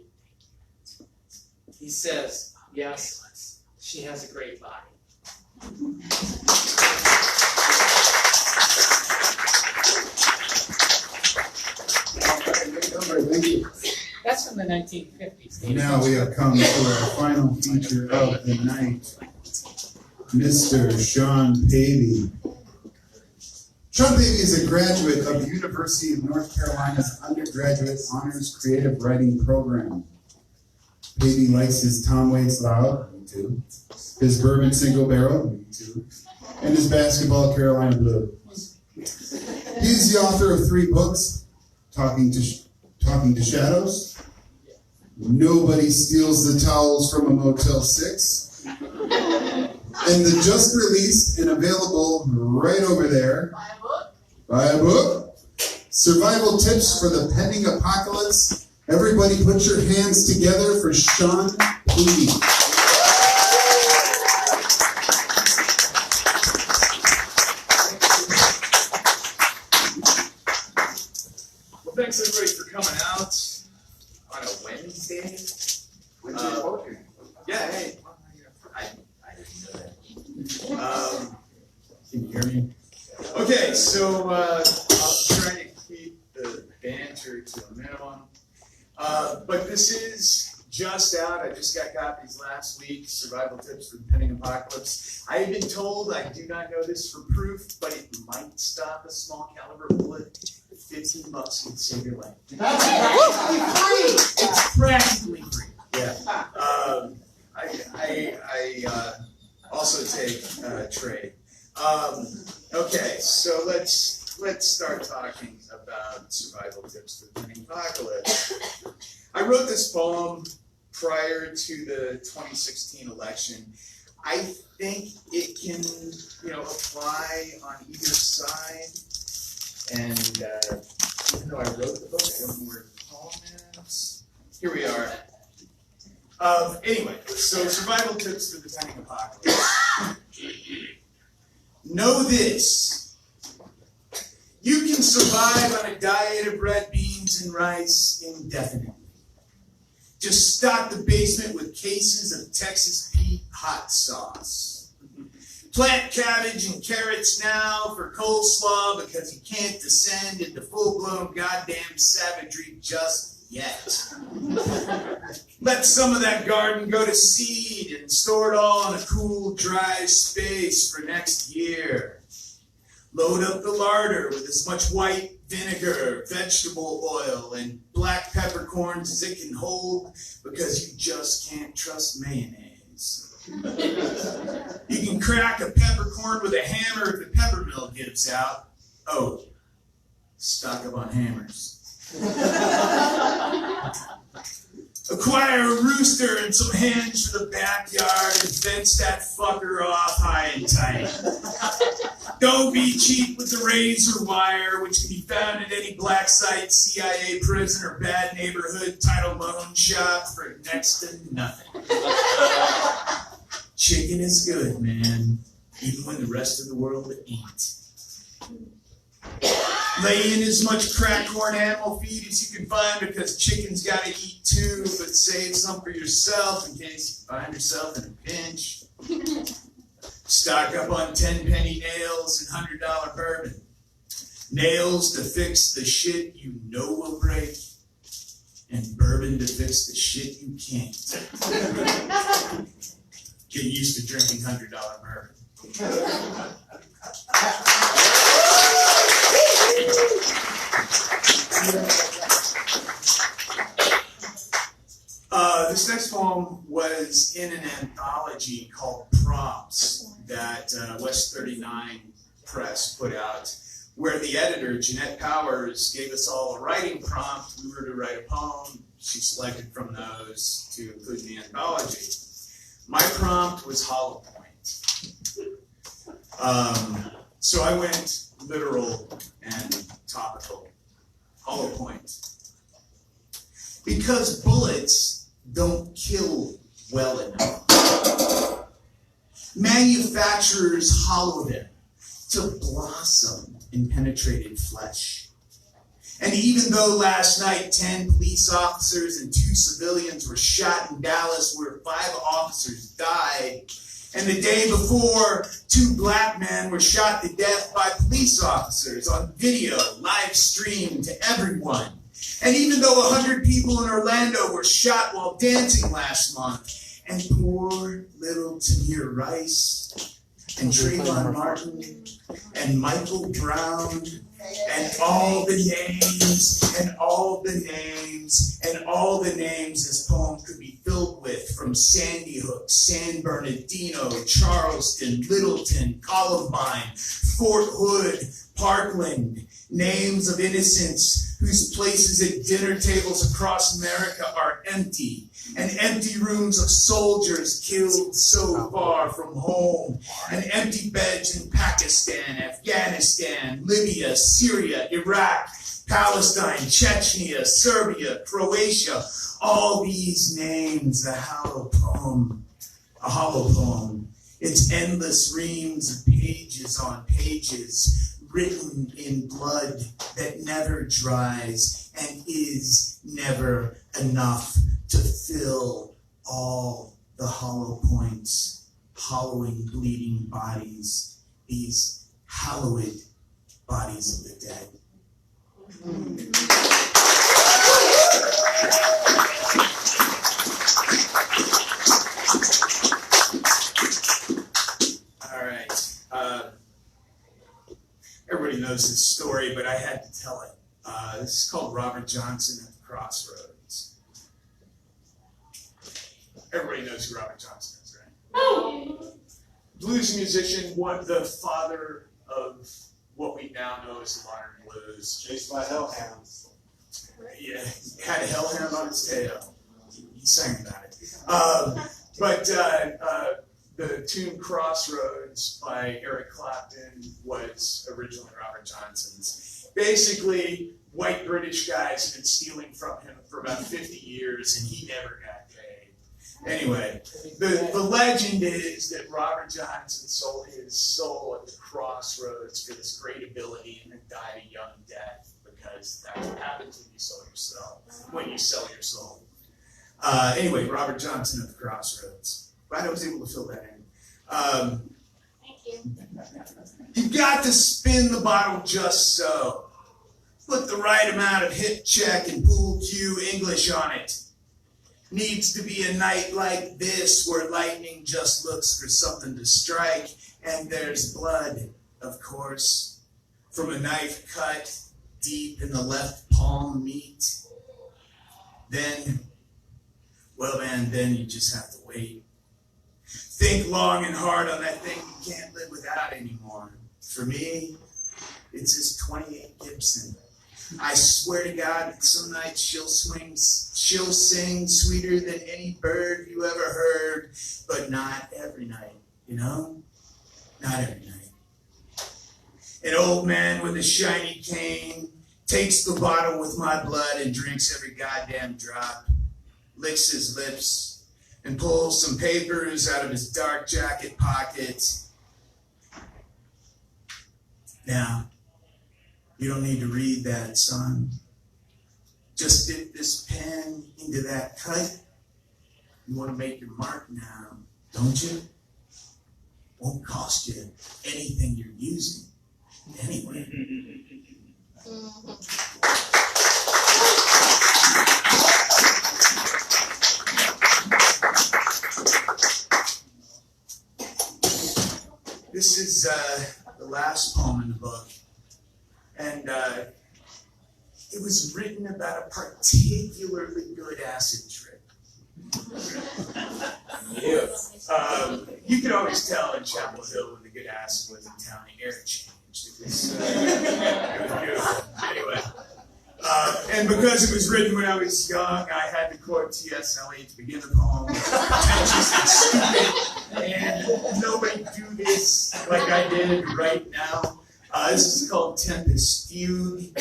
He says, yes, she has a great body. Thank you. That's from the 1950s. Now we have come to our final feature of the night, Mr. Shawn Pavey. Shawn Pavey is a graduate of the University of North Carolina's undergraduate honors creative writing program. Pavey likes his Tom Waits Loud, me too, his bourbon single barrel, me too, and his basketball Carolina Blue. He's the author of 3 books, Talking to Shadows, Nobody Steals the Towels from a Motel 6, and the just released and available right over there, Buy a book, Survival Tips for the Pending Apocalypse. Everybody put your hands together for Shawn Pavey. Well, thanks everybody for coming out on a Wednesday. Poetry. Yeah, hey. I didn't know that. Can you hear me? Okay, so I'll try to keep the banter to a minimum. But this is just out. I just got copies last week. Survival Tips for the Pending Apocalypse. I have been told, I do not know this for proof, but it might stop a small caliber bullet. $15 would save your life. It's practically free. Yeah. I also take trade. Okay, so let's start talking about survival tips for the pending apocalypse. I wrote this poem prior to the 2016 election. I think it can, apply on either side. And even though I wrote the book, I don't know where the poem is. Here we are. Anyway, so survival tips for the pending apocalypse. Know this. You can survive on a diet of red beans and rice indefinitely. Just stock the basement with cases of Texas Pete hot sauce. Plant cabbage and carrots now for coleslaw because you can't descend into full-blown goddamn savagery just yet. Let some of that garden go to seed and store it all in a cool, dry space for next year. Load up the larder with as much white vinegar, vegetable oil, and black peppercorns as it can hold because you just can't trust mayonnaise. You can crack a peppercorn with a hammer if the pepper mill gives out. Oh, stock up on hammers. Acquire a rooster and some hens for the backyard and fence that fucker off high and tight. Don't be cheap with the razor wire, which can be found in any black site, CIA prison, or bad neighborhood title loan shop for next to nothing. Chicken is good, man, even when the rest of the world ain't. Lay in as much crack corn animal feed as you can find because chickens gotta eat too, but save some for yourself in case you find yourself in a pinch. Stock up on 10-penny nails and $100 bourbon. Nails to fix the shit you know will break, and bourbon to fix the shit you can't. Get used to drinking $100 bourbon. This next poem was in an anthology called Prompts that West 39 Press put out, where the editor, Jeanette Powers, gave us all a writing prompt. We were to write a poem. She selected from those to include in the anthology. My prompt was hollow point. So I went literal and topical. Hollow point. Because bullets don't kill well enough. Manufacturers hollow them to blossom in penetrated flesh. And even though last night 10 police officers and 2 civilians were shot in Dallas, where 5 officers died, and the day before 2 black men were shot to death by police officers on video, live streamed to everyone. And even though 100 people in Orlando were shot while dancing last month, and poor little Tamir Rice and Trayvon Martin and Michael Brown and all the names and all the names and all the names this poem could be filled with, from Sandy Hook, San Bernardino, Charleston, Littleton, Columbine, Fort Hood, Parkland, names of innocents whose places at dinner tables across America are empty, and empty rooms of soldiers killed so far from home, and empty beds in Pakistan, Afghanistan, Libya, Syria, Iraq, Palestine, Chechnya, Serbia, Croatia, all these names, a hollow poem, It's endless reams of pages on pages, written in blood that never dries and is never enough to fill all the hollow points, hollowing, bleeding bodies, these hallowed bodies of the dead. All right. Everybody knows this story, but I had to tell it. This is called Robert Johnson at the Crossroads. Everybody knows who Robert Johnson is, right? Blues musician, the father of what we now know as the modern blues. Chased by hellhounds. Yeah, he had a hellhound on his tail. He sang about it. But the tune Crossroads by Eric Clapton was originally Robert Johnson's. Basically, white British guys have been stealing from him for about 50 years, and he never got paid. Anyway, the legend is that Robert Johnson sold his soul at the crossroads for this great ability and then died a young death, because that's what happens when you sell your soul. Anyway, Robert Johnson at the Crossroads. Glad I was able to fill that in. Thank you. You've got to spin the bottle just so. Put the right amount of hip check and pool cue English on it. Needs to be a night like this where lightning just looks for something to strike, and there's blood, of course, from a knife cut deep in the left palm meat. Then you just have to wait. Think long and hard on that thing you can't live without anymore. For me, it's this 28 Gibson. I swear to God, some nights she'll sing sweeter than any bird you ever heard, but not every night, you know? Not every night. An old man with a shiny cane takes the bottle with my blood and drinks every goddamn drop, licks his lips, and pulls some papers out of his dark jacket pocket. Now, you don't need to read that, son. Just dip this pen into that cut. You want to make your mark now, don't you? Won't cost you anything you're using anyway. This is the last poem in the book. And it was written about a particularly good acid trip. You could always tell in Chapel Hill when the good acid was in town, the air changed. It was beautiful. Anyway, and because it was written when I was young, I had to quote T.S. Eliot to begin the poem. Pretentious and stupid, and nobody do this like I did right now. This is called Tempest Fugue.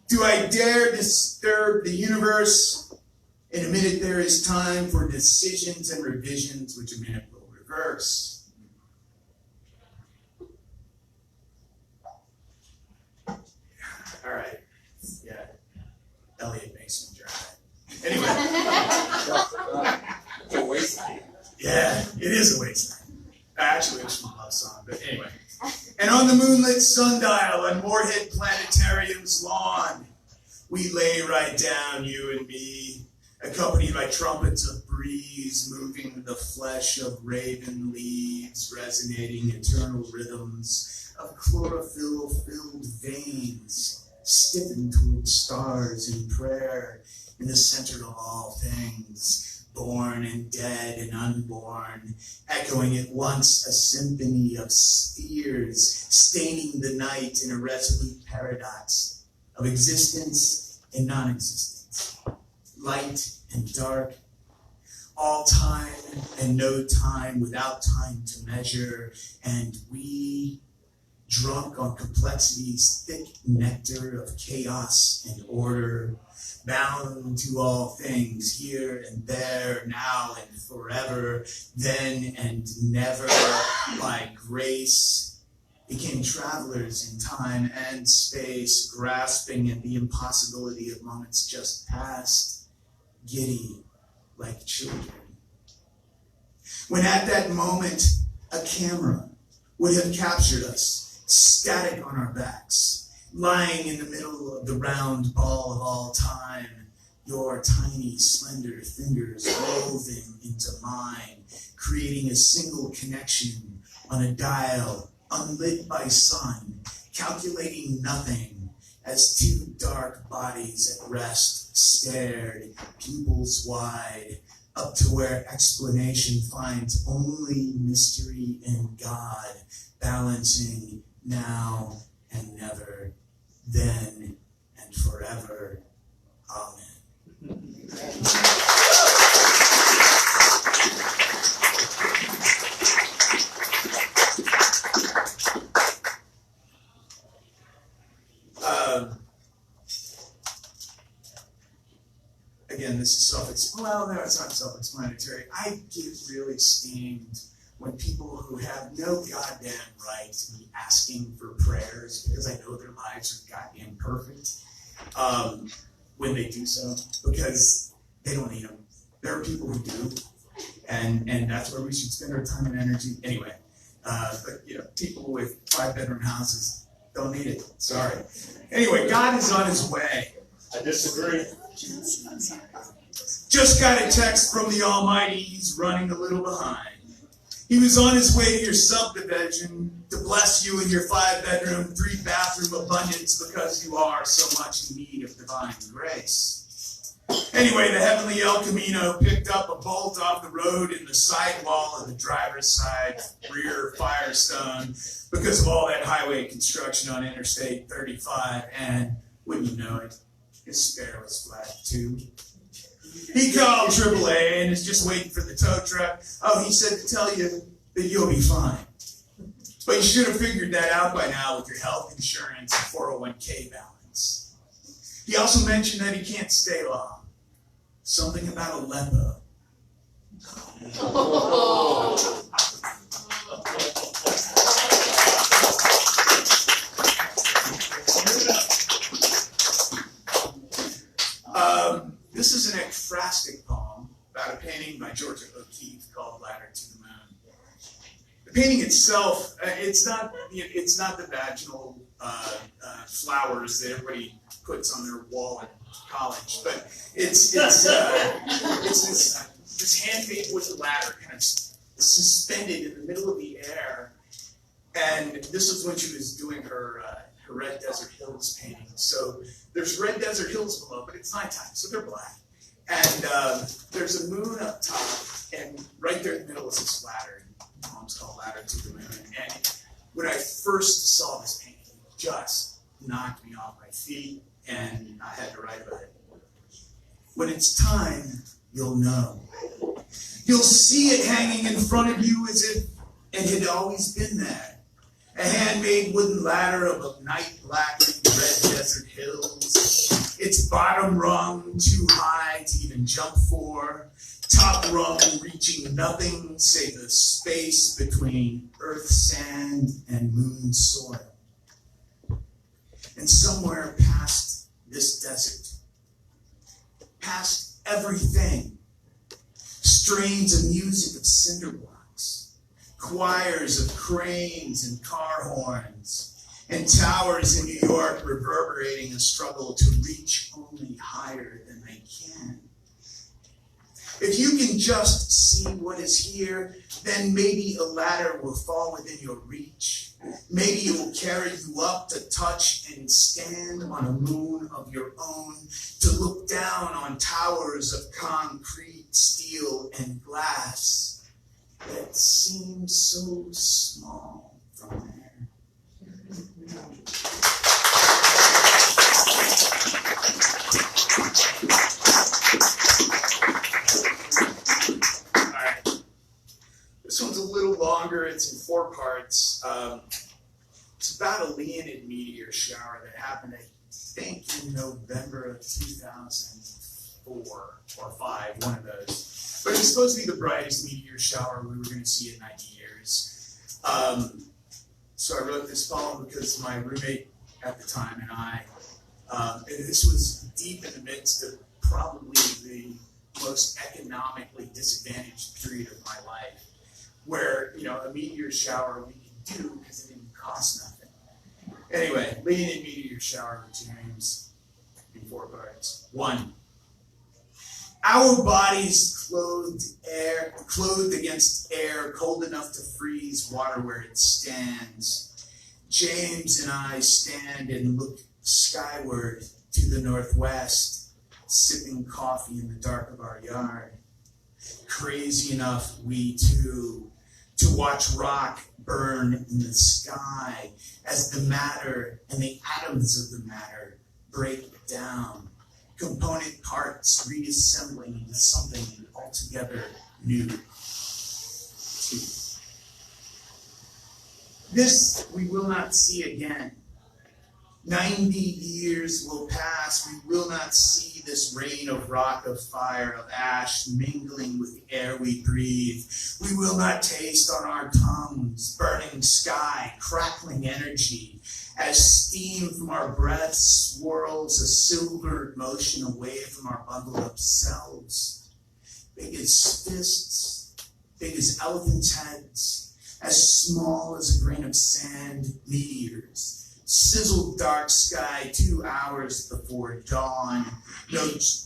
Do I dare disturb the universe? In a minute there is time for decisions and revisions, which a minute will reverse. All right. Yeah. Elliot makes me dry. Anyway. It's a wasteland. Yeah, it is a wasteland. Actually, it's my love song, but anyway. And on the moonlit sundial on Moorhead Planetarium's lawn, we lay right down, you and me, accompanied by trumpets of breeze moving the flesh of raven leaves, resonating eternal rhythms of chlorophyll-filled veins, stiffen toward stars in prayer in the center of all things, born and dead and unborn, echoing at once a symphony of spheres, staining the night in a resolute paradox of existence and non-existence, light and dark, all time and no time, without time to measure, and we, drunk on complexity's thick nectar of chaos and order, bound to all things, here and there, now and forever, then and never, by grace, became travelers in time and space, grasping at the impossibility of moments just past, giddy like children. When at that moment, a camera would have captured us, static on our backs, lying in the middle of the round ball of all time, your tiny, slender fingers woven into mine, creating a single connection on a dial unlit by sun, calculating nothing as two dark bodies at rest stared, pupils wide, up to where explanation finds only mystery in God, balancing now and never, then and forever. Amen. Again, this is well, no, it's not self-explanatory. I get really steamed when people who have no goddamn right to be asking for prayers, because I know their lives are goddamn perfect, when they do so, because they don't need them. There are people who do, and that's where we should spend our time and energy. Anyway, but people with 5-bedroom houses don't need it. Sorry. Anyway, God is on his way. I disagree. Just got a text from the Almighty. He's running a little behind. He was on his way to your subdivision to bless you in your 5-bedroom, 3-bathroom abundance because you are so much in need of divine grace. Anyway, the heavenly El Camino picked up a bolt off the road in the sidewall of the driver's side rear Firestone because of all that highway construction on Interstate 35, and wouldn't you know it, his spare was flat too. He called AAA and is just waiting for the tow truck. Oh, he said to tell you that you'll be fine. But you should have figured that out by now with your health insurance and 401k balance. He also mentioned that he can't stay long. Something about Aleppo. This is an ekphrastic poem about a painting by Georgia O'Keeffe called Ladder to the Moon. The painting itself, it's not the vaginal flowers that everybody puts on their wall in college, but it's this handmade wooden ladder kind of suspended in the middle of the air, and this was when she was doing her Red Desert Hills painting. So there's Red Desert Hills below, but it's nighttime, so they're black. And there's a moon up top, and right there in the middle is this ladder. The poem's called Ladder to the Moon. And when I first saw this painting, it just knocked me off my feet, and I had to write about it. When it's time, you'll know. You'll see it hanging in front of you as if it had always been there. A handmade wooden ladder of night-blackened red desert hills. Its bottom rung too high to even jump for. Top rung reaching nothing save the space between earth sand and moon soil. And somewhere past this desert, past everything, strains of music of cinder blocks, choirs of cranes and car horns, and towers in New York reverberating a struggle to reach only higher than they can. If you can just see what is here, then maybe a ladder will fall within your reach. Maybe it will carry you up to touch and stand on a moon of your own, to look down on towers of concrete, steel, and glass that seem so small from there. This one's a little longer. It's in 4 parts. It's about a Leonid meteor shower that happened, I think, in November of 2004 or 5, one of those. But it was supposed to be the brightest meteor shower we were going to see in 90 years. So I wrote this poem because my roommate at the time and I, this was deep in the midst of probably the most economically disadvantaged period of my life, where, you know, a meteor shower we could do because it didn't cost nothing. Anyway, Leonid meteor shower with James in 4 parts. 1. Our bodies clothed against air, cold enough to freeze water where it stands. James and I stand and look skyward to the northwest, sipping coffee in the dark of our yard. Crazy enough, we too, to watch rock burn in the sky as the matter and the atoms of the matter break down, component parts reassembling into something altogether new. 2. This we will not see again. 90 years will pass, we will not see this rain of rock, of fire, of ash mingling with the air we breathe. We will not taste on our tongues burning sky, crackling energy, as steam from our breath swirls a silver motion away from our bundled up selves. Big as fists, big as elephants' heads, as small as a grain of sand, meteors. Sizzled dark sky 2 hours before dawn.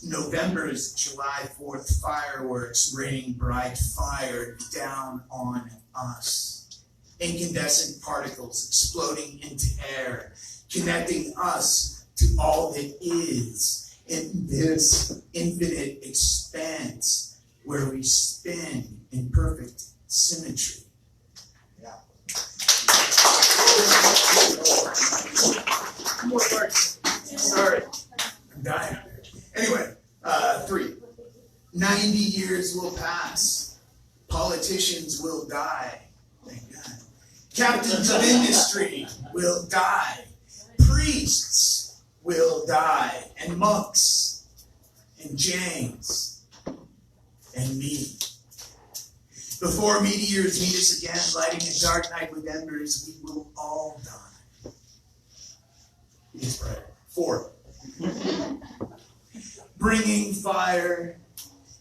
November's July 4th fireworks raining bright fire down on us. Incandescent particles exploding into air, connecting us to all that is in this infinite expanse where we spin in perfect symmetry. Yeah. 2 more parts. Sorry. I'm dying out there. Anyway, 3. 90 years will pass. Politicians will die. Thank God. Captains of industry will die. Priests will die. And monks. And James. And me. Before meteors meet us again, lighting a dark night with embers, we will all die. He's right. 4. Bringing fire,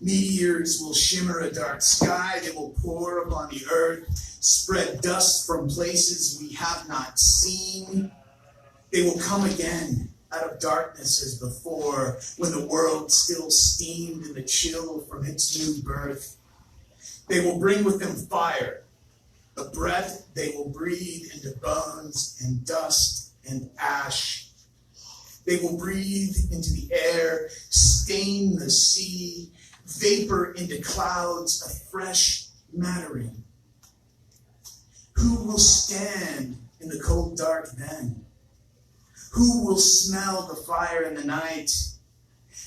meteors will shimmer a dark sky. They will pour upon the earth, spread dust from places we have not seen. They will come again out of darkness as before, when the world still steamed in the chill from its new birth. They will bring with them fire, a breath they will breathe into bones and dust and ash. They will breathe into the air, stain the sea, vapor into clouds of fresh mattering. Who will stand in the cold dark then? Who will smell the fire in the night?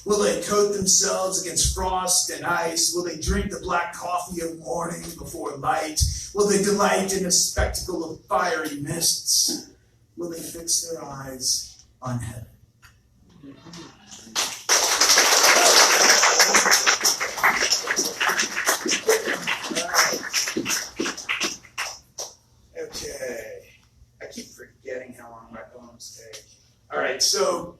Will they coat themselves against frost and ice? Will they drink the black coffee of morning before light? Will they delight in a spectacle of fiery mists? Will they fix their eyes on heaven? Okay. I keep forgetting how long my poems take. All right, so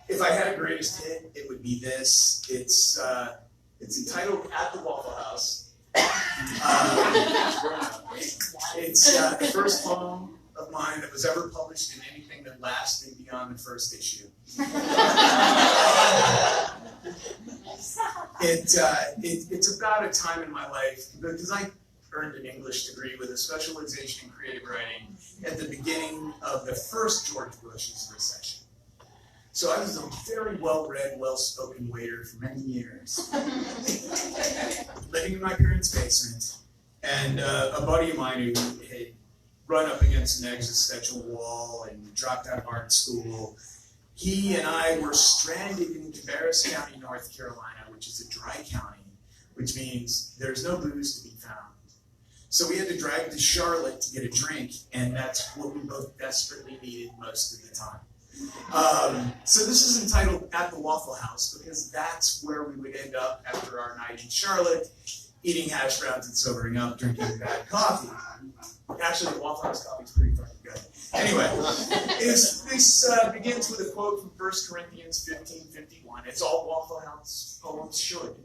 if I had a greatest hit, it would be this. It's entitled "At the Waffle House." It's the first poem of mine that was ever published in anything that lasted beyond the first issue. It's about a time in my life, because I earned an English degree with a specialization in creative writing at the beginning of the first George Bush's recession. So I was a very well-read, well-spoken waiter for many years, living in my parents' basement. And a buddy of mine who had run up against an existential wall and dropped out of art school, he and I were stranded in Cabarrus County, North Carolina, which is a dry county, which means there's no booze to be found. So we had to drive to Charlotte to get a drink, and that's what we both desperately needed most of the time. So this is entitled At the Waffle House, because that's where we would end up after our night in Charlotte, eating hash browns and sobering up, drinking bad coffee. Actually, the Waffle House coffee is pretty fucking good. Anyway, this begins with a quote from 1 Corinthians 15:51. It's all Waffle House poems should.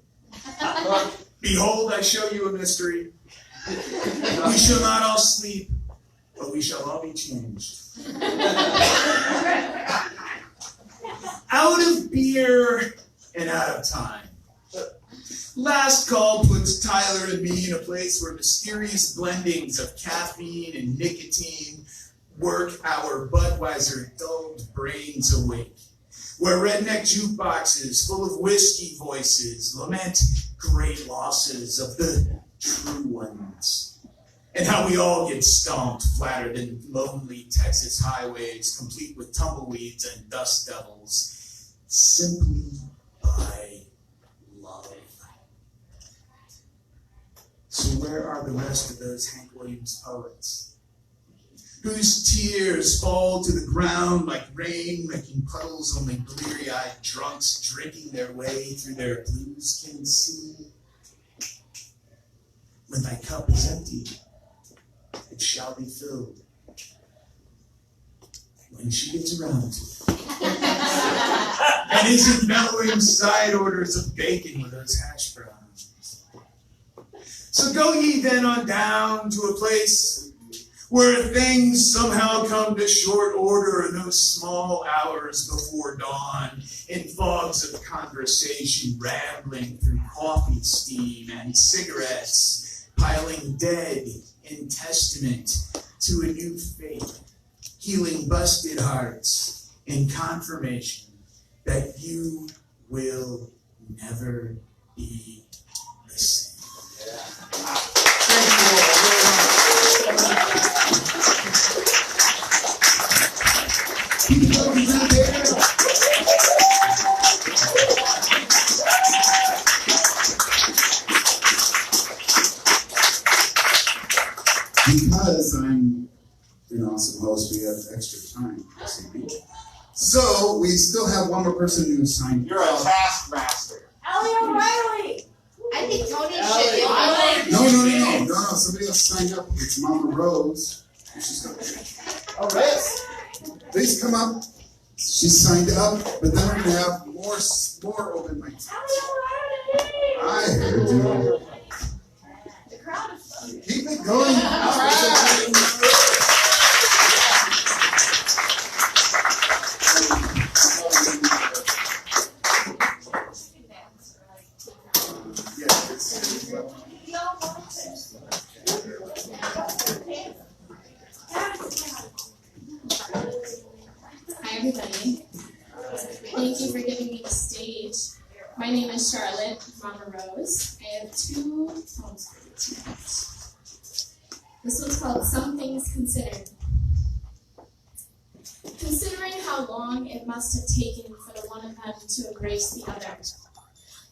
Behold, I show you a mystery. We shall not all sleep, but we shall all be changed. Out of beer and out of time. Last call puts Tyler and me in a place where mysterious blendings of caffeine and nicotine work our Budweiser dulled brains awake. Where redneck jukeboxes full of whiskey voices lament great losses of the true ones. And how we all get stomped flatter than lonely Texas highways, complete with tumbleweeds and dust devils, simply by love. So where are the rest of those Hank Williams poets? Whose tears fall to the ground like rain, making puddles only bleary-eyed drunks drinking their way through their blues can see? When thy cup is empty, it shall be filled when she gets around to it. And isn't mellowing side orders of bacon with those hash browns? So go ye then on down to a place where things somehow come to short order in those small hours before dawn, in fogs of conversation rambling through coffee steam and cigarettes, piling dead in testament to a new faith, healing busted hearts in confirmation that you will never be the same. Thank you all very much. Because I'm an awesome host, we have extra time. So we still have one more person who signed. You're a taskmaster. Ellie O'Reilly. I think Tony Ellie. should be. No. Somebody else signed up. It's Mama Rose. All right. Please come up. She's signed up, but then we're gonna have more open mics. I heard you. The crowd is fun. Keep it going. All right. Hi everybody. Thank you for giving me the stage. My name is Charlotte, Mama Rose. I have two poems for you tonight. This one's called Some Things Considered. Considering how long it must have taken for the one of them to embrace the other,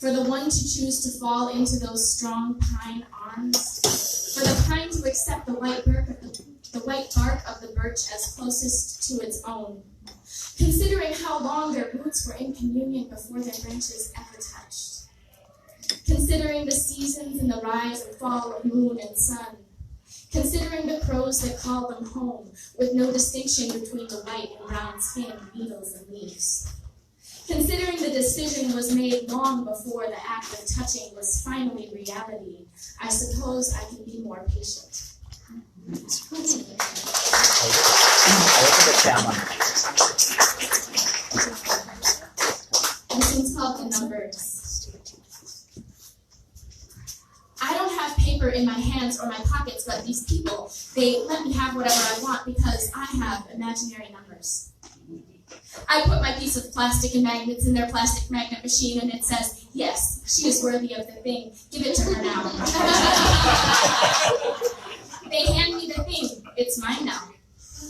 for the one to choose to fall into those strong pine arms, for the pine to accept the white bark of the birch as closest to its own, considering how long their roots were in communion before their branches ever touched, considering the seasons and the rise and fall of moon and sun, considering the crows that call them home with no distinction between the white and brown skin, needles and leaves, considering the decision was made long before the act of touching was finally reality, I suppose I can be more patient. This one's called The Numbers. I don't have paper in my hands or my pockets, but these people, they let me have whatever I want because I have imaginary numbers. I put my piece of plastic and magnets in their plastic magnet machine and it says, yes, she is worthy of the thing. Give it to her now. They hand me the thing. It's mine now.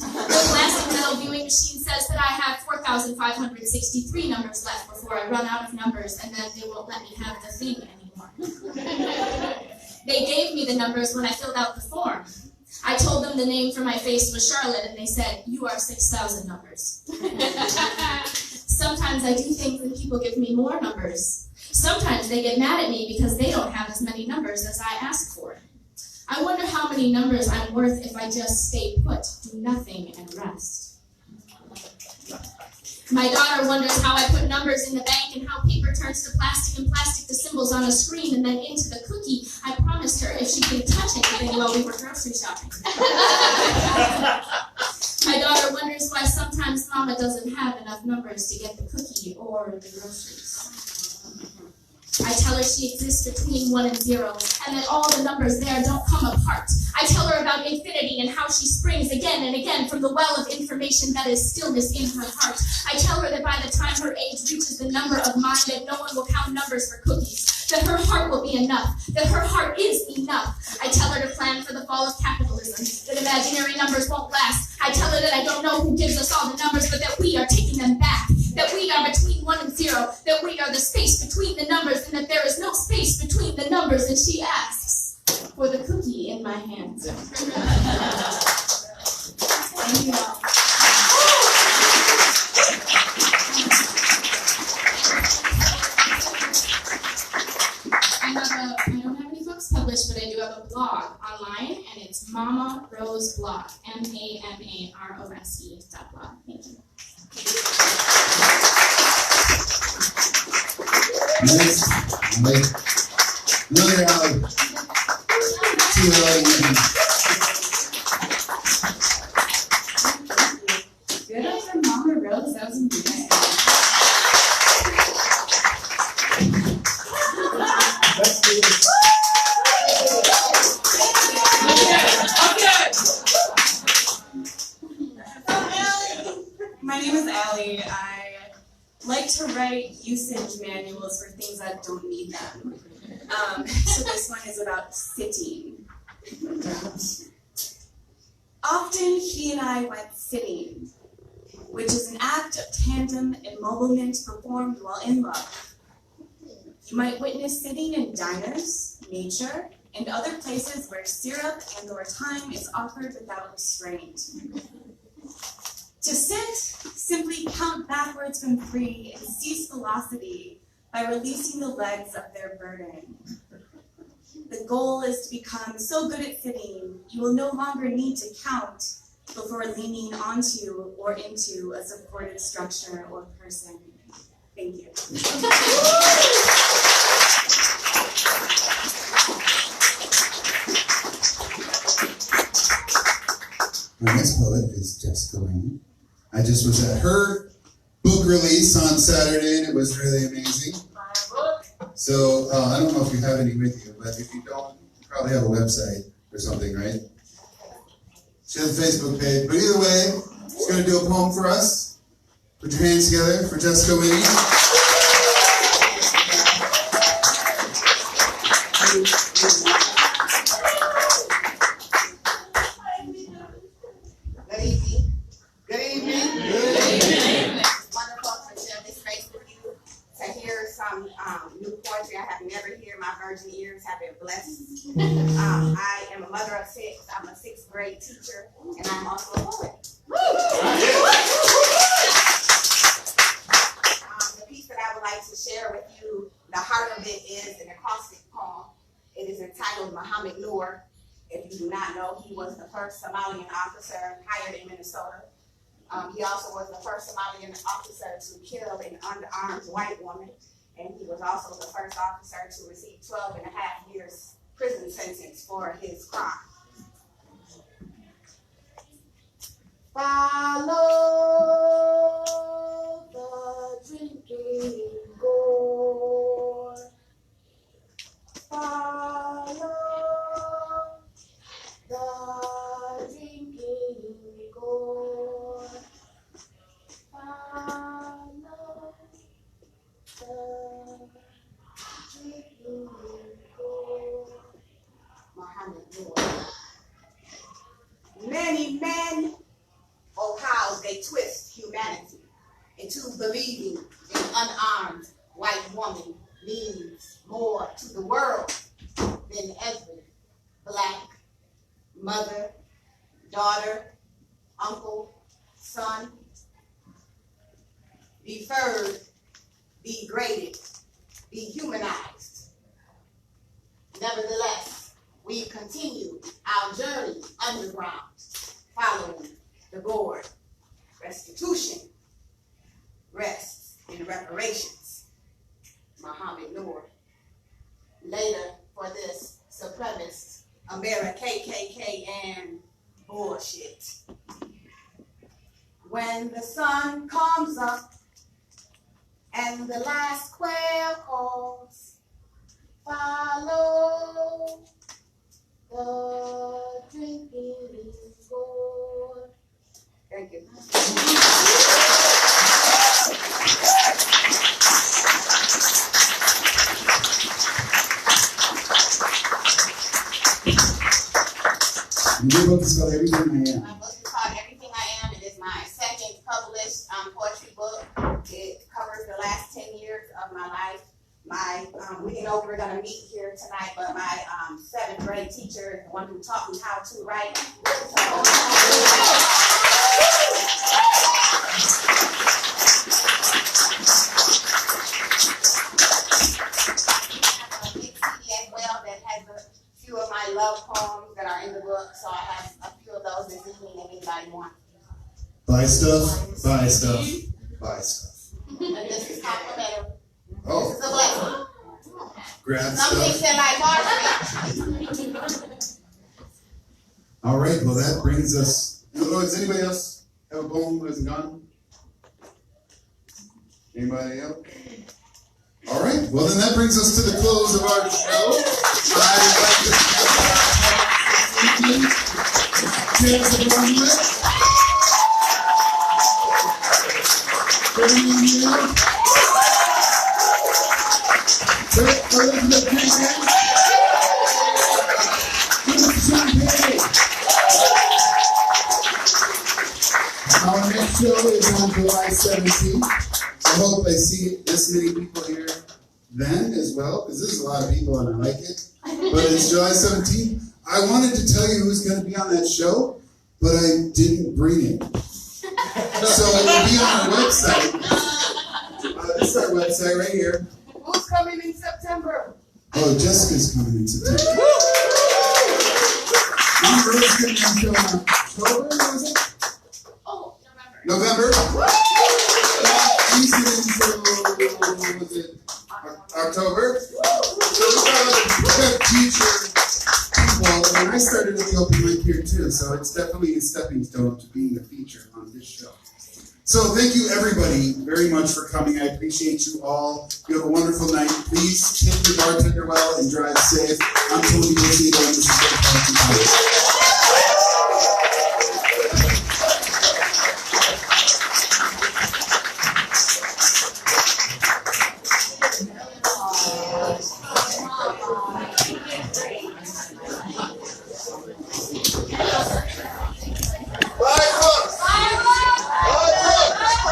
The plastic metal viewing machine says that I have 4,563 numbers left before I run out of numbers, and then they won't let me have the thing anymore. They gave me the numbers when I filled out the form. I told them the name for my face was Charlotte, and they said, you are 6,000 numbers. Sometimes I do think that people give me more numbers. Sometimes they get mad at me because they don't have as many numbers as I ask for. I wonder how many numbers I'm worth if I just stay put, do nothing, and rest. My daughter wonders how I put numbers in the bank and how paper turns to plastic and plastic to symbols on a screen and then into the cookie I promised her if she could touch anything while we were grocery shopping. My daughter wonders why sometimes Mama doesn't have enough numbers to get the cookie or the groceries. I tell her she exists between 1 and 0, and that all the numbers there don't come apart. I tell her about infinity and how she springs again and again from the well of information that is stillness in her heart. I tell her that by the time her age reaches the number of mine, that no one will count numbers for cookies, that her heart will be enough, that her heart is enough. I tell her to plan for the fall of capitalism, that imaginary numbers won't last. I tell her that I don't know who gives us all the numbers, but that we are taking them back, that we are between 1 and 0, that we are the space between the numbers, and that there is no space between the numbers, and she asks for the cookie in my hands. Thank you all. I don't have any books published, but I do have a blog online, and it's Mama Rose Blog, MAMAROSE.blog. Thank you. Nice. Another alley. Too early. Good up for Mama Rose. That was amazing. Let's do this. My name is Allie. I like to write usage manuals for things that don't need them. So this one is about sitting. Often he and I went sitting, which is an act of tandem emmobilment performed while in love. You might witness sitting in diners, nature, and other places where syrup and/or time is offered without restraint. To sit, simply count backwards from 3 and cease velocity by releasing the legs of their burden. The goal is to become so good at sitting, you will no longer need to count before leaning onto or into a supported structure or person. Thank you. My next poet is Jas Abramowitz. I just was at her book release on Saturday, and it was really amazing. So I don't know if you have any with you, but if you don't, you probably have a website or something, right? She has a Facebook page. But either way, she's going to do a poem for us. Put your hands together for Jas Abramowitz. Good evening. Good evening. Good evening. It's wonderful to share this space with you, to hear some new poetry I have never heard. My virgin ears have been blessed. I am a mother of 6. I'm a 6th grade teacher, and I'm also a poet. The piece that I would like to share with you, the heart of it is an acrostic poem. It is entitled Muhammad Noor. If you do not know, he was the first Somalian officer hired in Minnesota. He also was the first Somalian officer to kill an unarmed white woman, and he was also the first officer to receive 12 and a half years prison sentence for his crime. Follow into believing an unarmed white woman means more to the world than every black mother, daughter, uncle, son. Deferred, degraded, dehumanized. Nevertheless, we continue our journey underground, following the board. Restitution rests in reparations. Muhammad Noor. Later for this supremacist America KKK and bullshit. When the sun comes up and the last quail calls, follow the drinking gourd. Thank you. Your book is called Everything I Am. My book is called Everything I Am. It is my second published poetry book. It covers the last 10 years of my life. We didn't know we were going to meet here tonight, but my 7th grade teacher is the one who taught me how to write. Of my love poems that are in the book, so I have a few of those this evening if anybody wants. Buy stuff, buy stuff, buy stuff. And this is complimentary. Oh. This is a blessing. Grab Some things stuff. that like margarine. All right, well that brings us. Does anybody else have a poem that isn't gone? Anybody else? All right, well then that brings us to the close of our show. I'd like to thank Jas Abramowitz. Our next show is on July 17th. I hope I see this many people here then as well, because this is a lot of people and I like it. But it's July 17th. I wanted to tell you who's going to be on that show, but I didn't bring it. So it will be on our website. This is our website right here. Who's coming in September? Oh, Jessica's coming in September. Remember who's going to be on October, was it? Oh, November? He's until, was it October? So we got teacher people, and I started at the open mic here too, so it's definitely a stepping stone to being a feature on this show. So thank you everybody very much for coming. I appreciate you all. You have a wonderful night. Please tip your bartender well and drive safe. I'm Tony Plocido, and this is Jenkins.